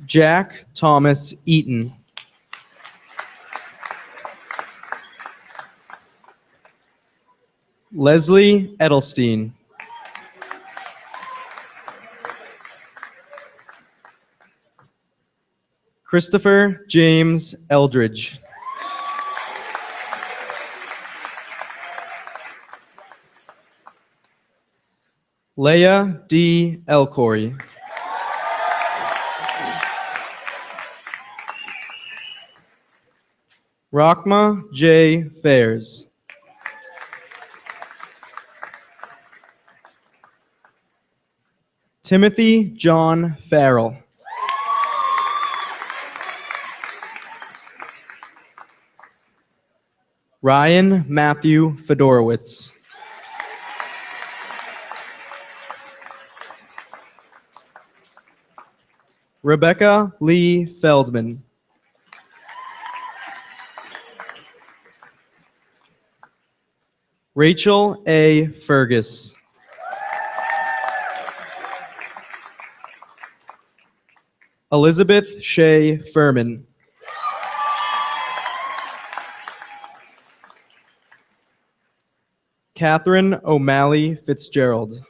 Jack Thomas Eaton. Leslie Edelstein. Christopher James Eldridge. Leah D. Elcory. Rachma J. Fairs. Timothy John Farrell. Ryan Matthew Fedorowicz. Rebecca Lee Feldman. Rachel A. Fergus. Elizabeth Shea Furman. Catherine O'Malley Fitzgerald.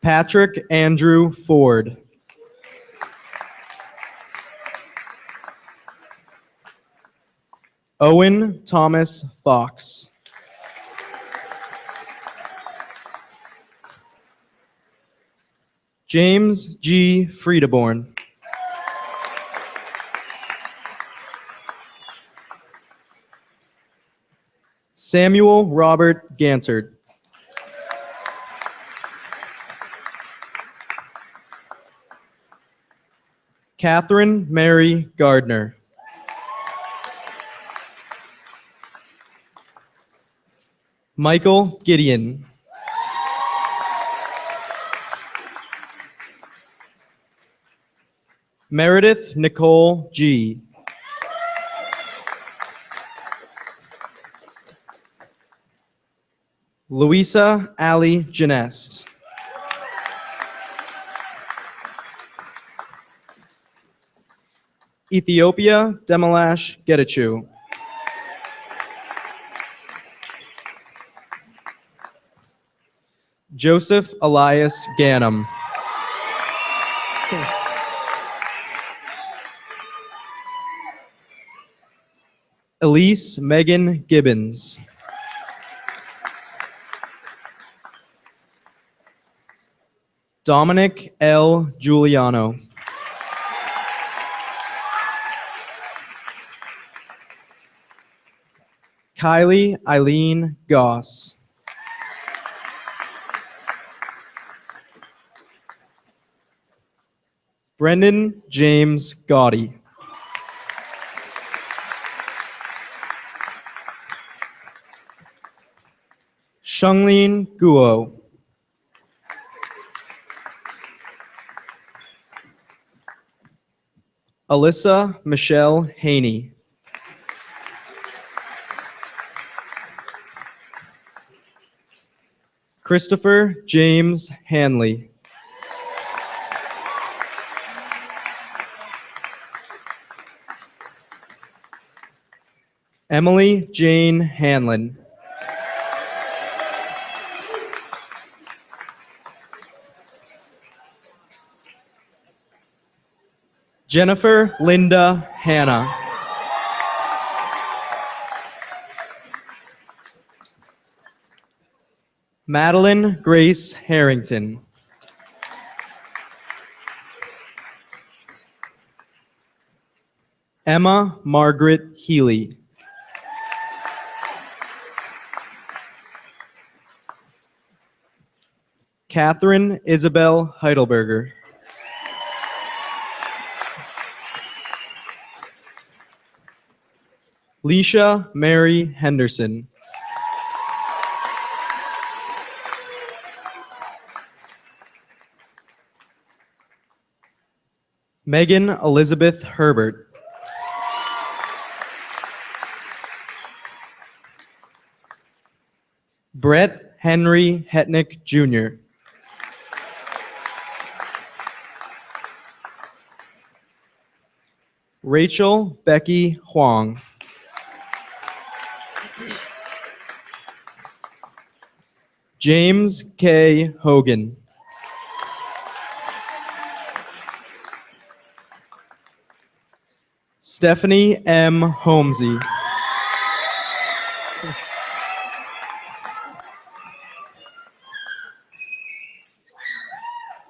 Patrick Andrew Ford. Owen Thomas Fox. James G. Friedeborn. Samuel Robert Gantard. Catherine Mary Gardner. Michael Gideon. Meredith Nicole G. Louisa Ali Janest. Ethiopia Demalash Getachew. Joseph Elias Ganem. Elise Megan Gibbons. Dominic L. Giuliano. Kylie Eileen Goss. Brendan James Gotti. Shunglin Guo. Alyssa Michelle Haney. Christopher James Hanley. Emily Jane Hanlon. Jennifer Linda Hanna. Madeline Grace Harrington. Emma Margaret Healy. Catherine Isabel Heidelberger. Leisha Mary Henderson. Megan Elizabeth Herbert. Brett Henry Hetnick Jr. Rachel Becky Huang. James K. Hogan. Stephanie M. Holmesy.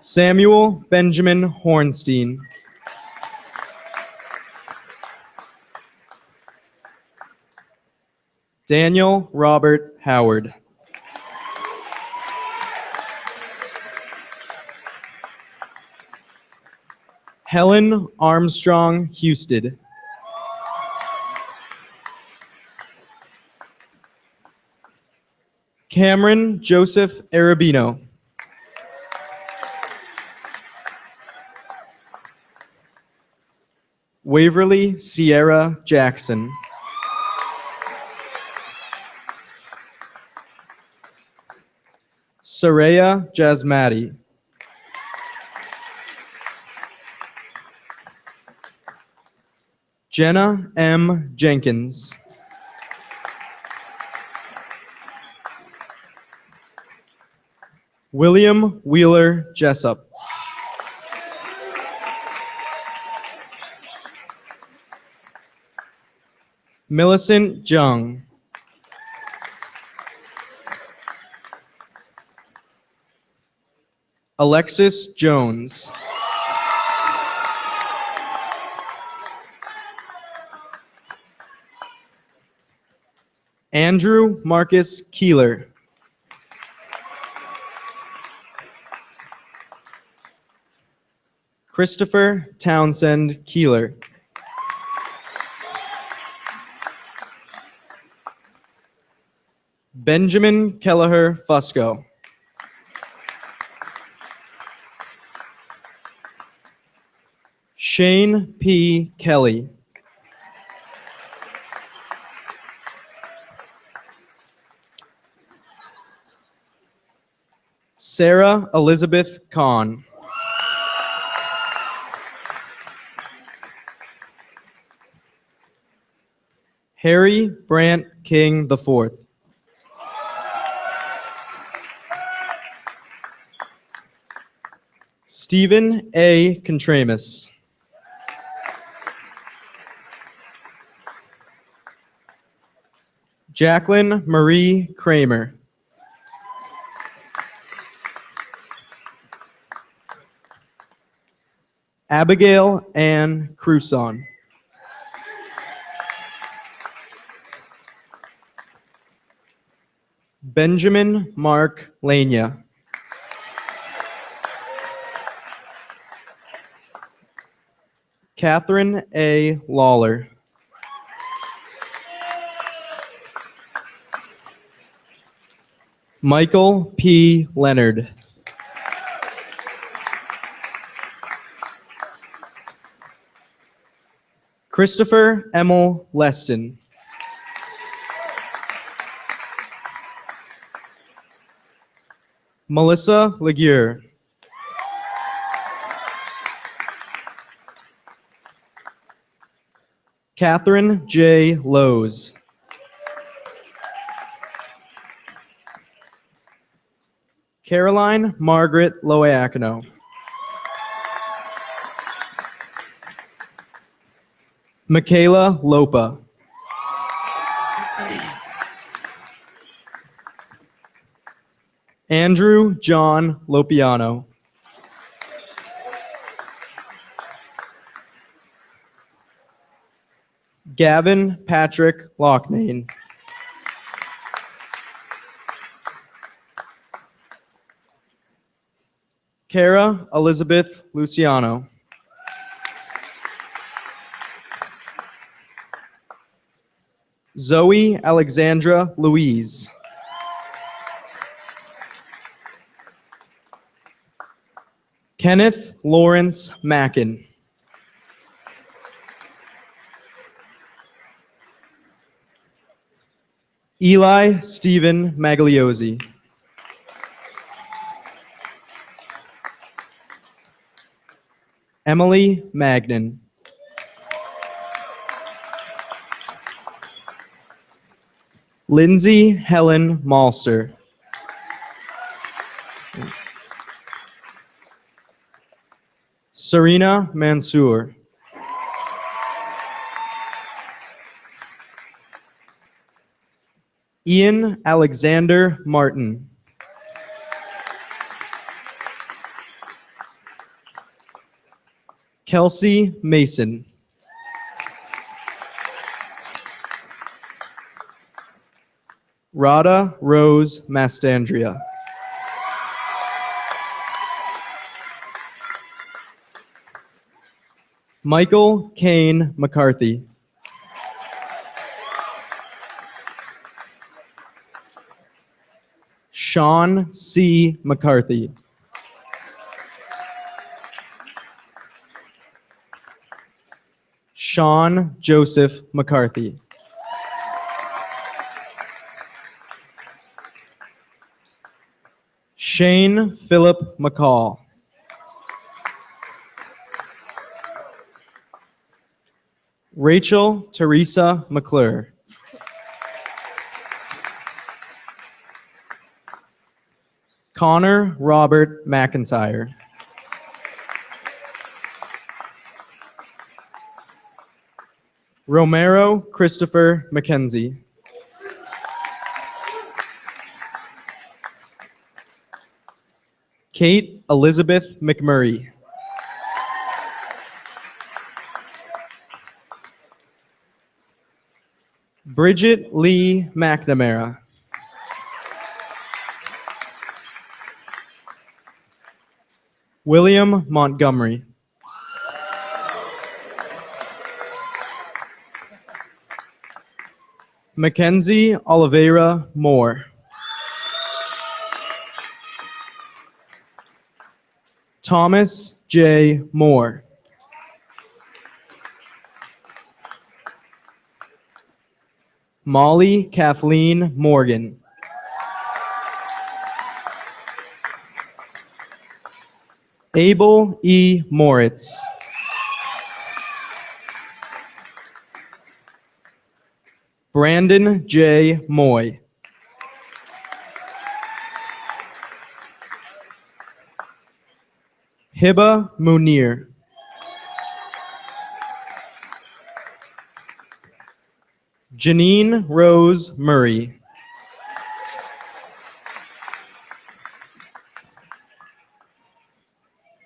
Samuel Benjamin Hornstein. Daniel Robert Howard. Helen Armstrong Husted. Cameron Joseph Arabino. Waverly Sierra Jackson. Saraya Jasmati. Jenna M. Jenkins. William Wheeler Jessup. Millicent Jung. Alexis Jones. Andrew Marcus Keeler. Christopher Townsend Keeler. Benjamin Kelleher Fusco. Shane P. Kelly. Sarah Elizabeth Kahn. Harry Brant King IV. Stephen A. Contramus. Jacqueline Marie Kramer. Abigail Ann Cruson. Benjamin Mark Lania. Catherine A. Lawler. Michael P. Leonard. Christopher Emil Leston. Melissa Legure. Catherine J. Lowe's. Caroline Margaret Loiacono. Michaela Lopa. Andrew John Lopiano. Gavin Patrick Locknane. Kara Elizabeth Luciano. Zoe Alexandra Louise. Kenneth Lawrence Mackin. Eli Stephen Magliozzi. Emily Magnan. Lindsay Helen Malster. Serena Mansour. Ian Alexander Martin. Kelsey Mason. Rada Rose Mastandria. Michael Kane McCarthy. Sean C. McCarthy. Sean Joseph McCarthy. Shane Philip McCall. Rachel Teresa McClure. Connor Robert McIntyre. Romero Christopher McKenzie. Kate Elizabeth McMurray. Bridget Lee McNamara. William Montgomery. Mackenzie Oliveira Moore. Thomas J. Moore. Molly Kathleen Morgan. Abel E. Moritz. Brandon J. Moy. Hiba Munir. Janine Rose Murray.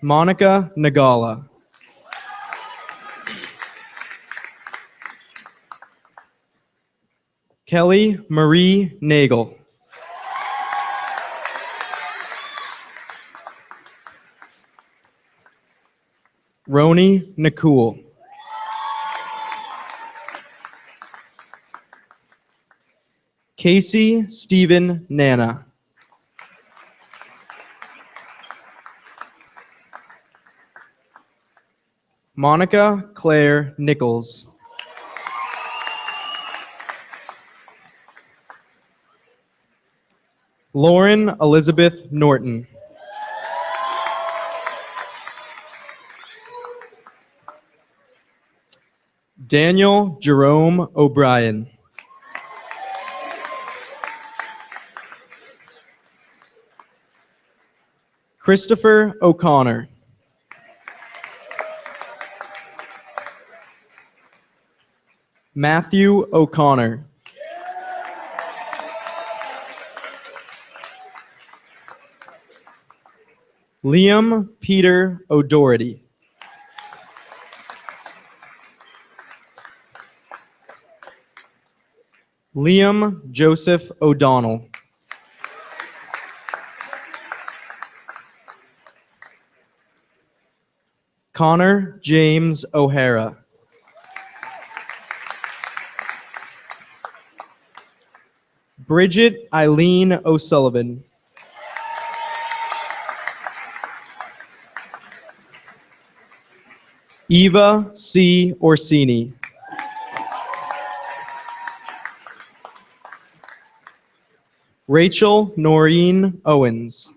Monica Nagala. Kelly Marie Nagel. Roni Nakul. Casey Stephen Nana. Monica Claire Nichols. Lauren Elizabeth Norton. Daniel Jerome O'Brien. Christopher O'Connor. Matthew O'Connor. Liam Peter O'Doherty. Liam Joseph O'Donnell. Connor James O'Hara. Bridget Eileen O'Sullivan. Eva C. Orsini. Rachel Noreen Owens.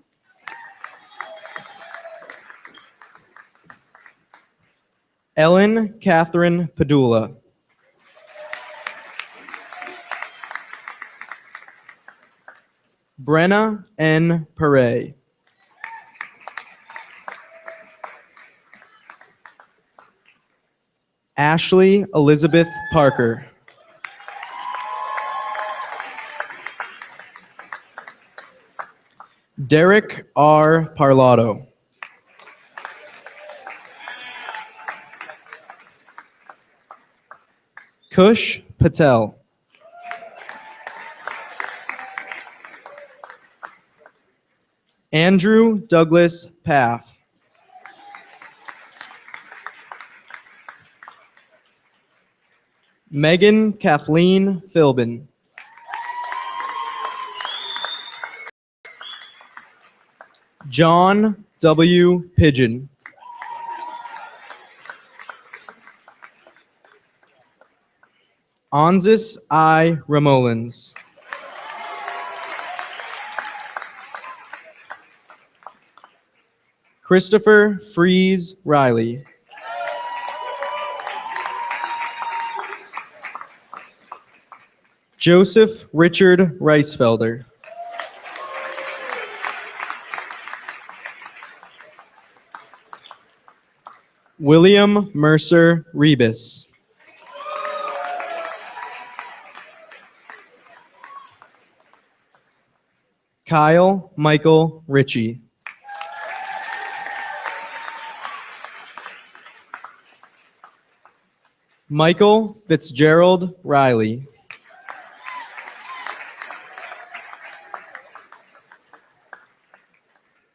Ellen Catherine Padula. Brenna N. Perret. Ashley Elizabeth Parker. Derek R. Parlato. Kush Patel. Andrew Douglas Paff. Megan Kathleen Philbin. John W. Pigeon. Anzus I. Ramolins. Christopher Fries Riley. Joseph Richard Reisfelder. William Mercer Rebus. Kyle Michael Ritchie. Michael Fitzgerald Riley.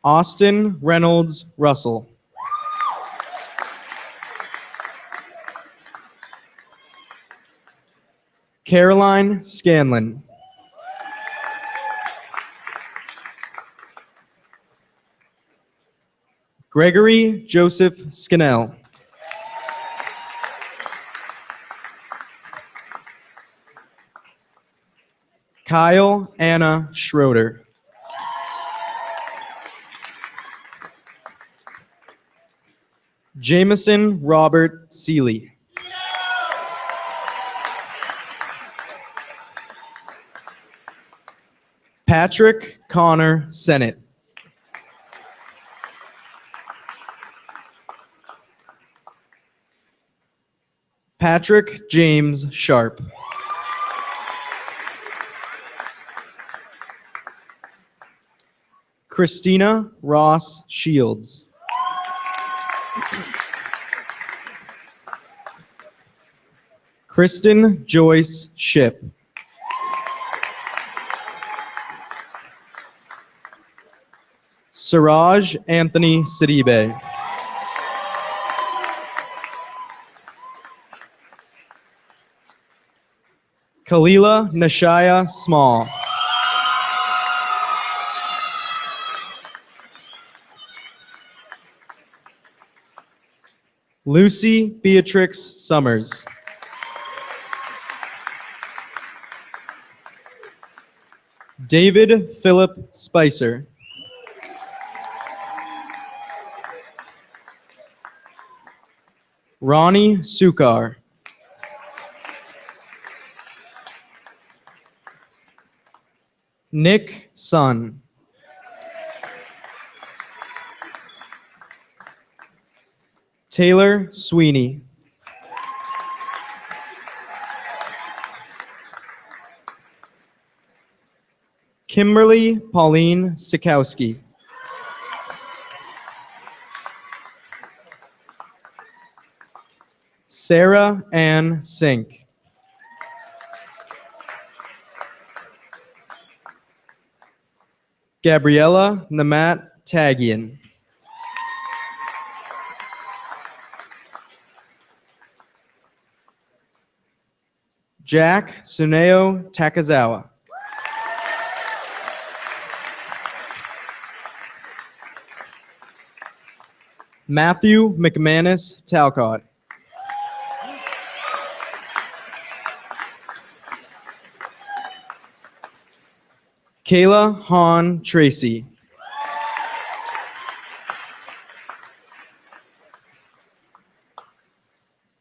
Austin Reynolds Russell. Caroline Scanlon. Gregory Joseph Scannell. Kyle Anna Schroeder. Jameson Robert Seeley. Patrick Connor Sennett. Patrick James Sharp. Christina Ross Shields. Kristen Joyce Ship. Siraj Anthony Sidibe. Kalila Nashaya Small. Lucy Beatrix Summers. David Philip Spicer. Ronnie Sukar. Nick Sun. Taylor Sweeney. Kimberly Pauline Sikowski. Sarah Ann Sink. Gabriella Namat Tagian. Jack Suneo Takazawa. Matthew McManus Talcott. Kayla Hahn Tracy.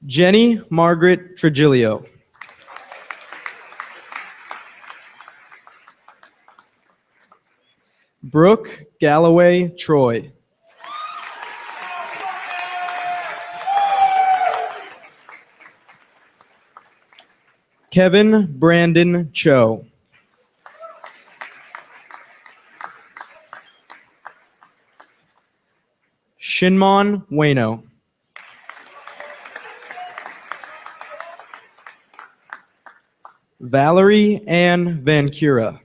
Jenny Margaret Trigilio. Brooke Galloway Troy. Kevin Brandon Cho. Shinmon Wayno. Valerie Ann Vancura.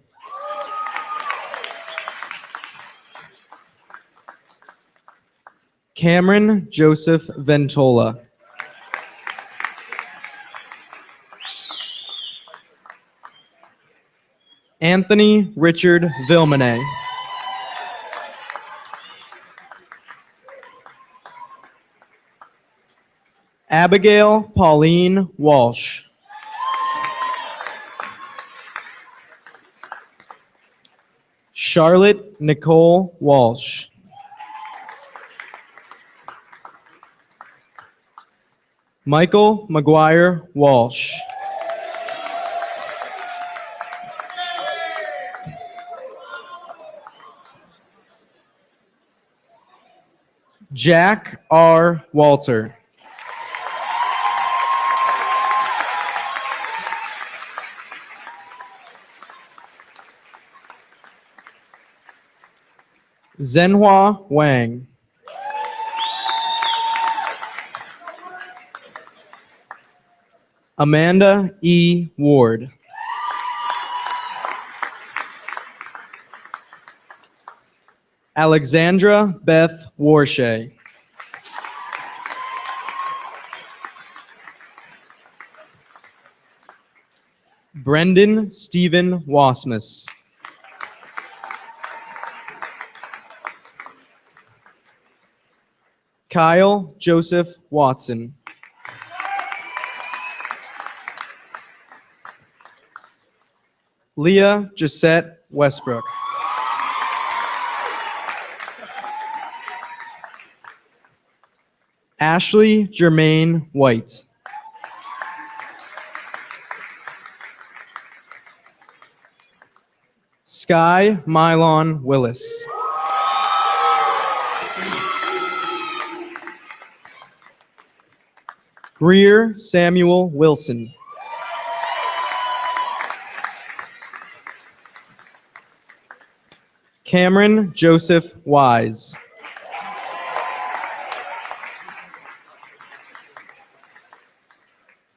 Cameron Joseph Ventola. Anthony Richard Vilmanet. Abigail Pauline Walsh. Charlotte Nicole Walsh. Michael McGuire Walsh. Jack R. Walter. Zhenhua Wang. Amanda E. Ward. Alexandra Beth Warshay. Brendan Stephen Wasmus. Kyle Joseph Watson. Leah Gisette Westbrook. Ashley Jermaine White. Sky Mylon Willis. Greer Samuel Wilson. Cameron Joseph Wise.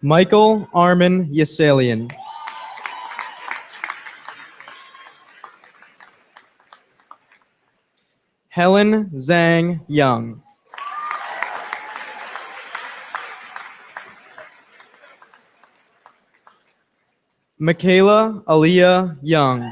Michael Armin Yasalian. Helen Zhang Young. Michaela Aliyah Young.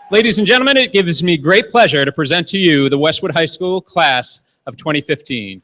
Ladies and gentlemen, it gives me great pleasure to present to you the Westwood High School class of 2015.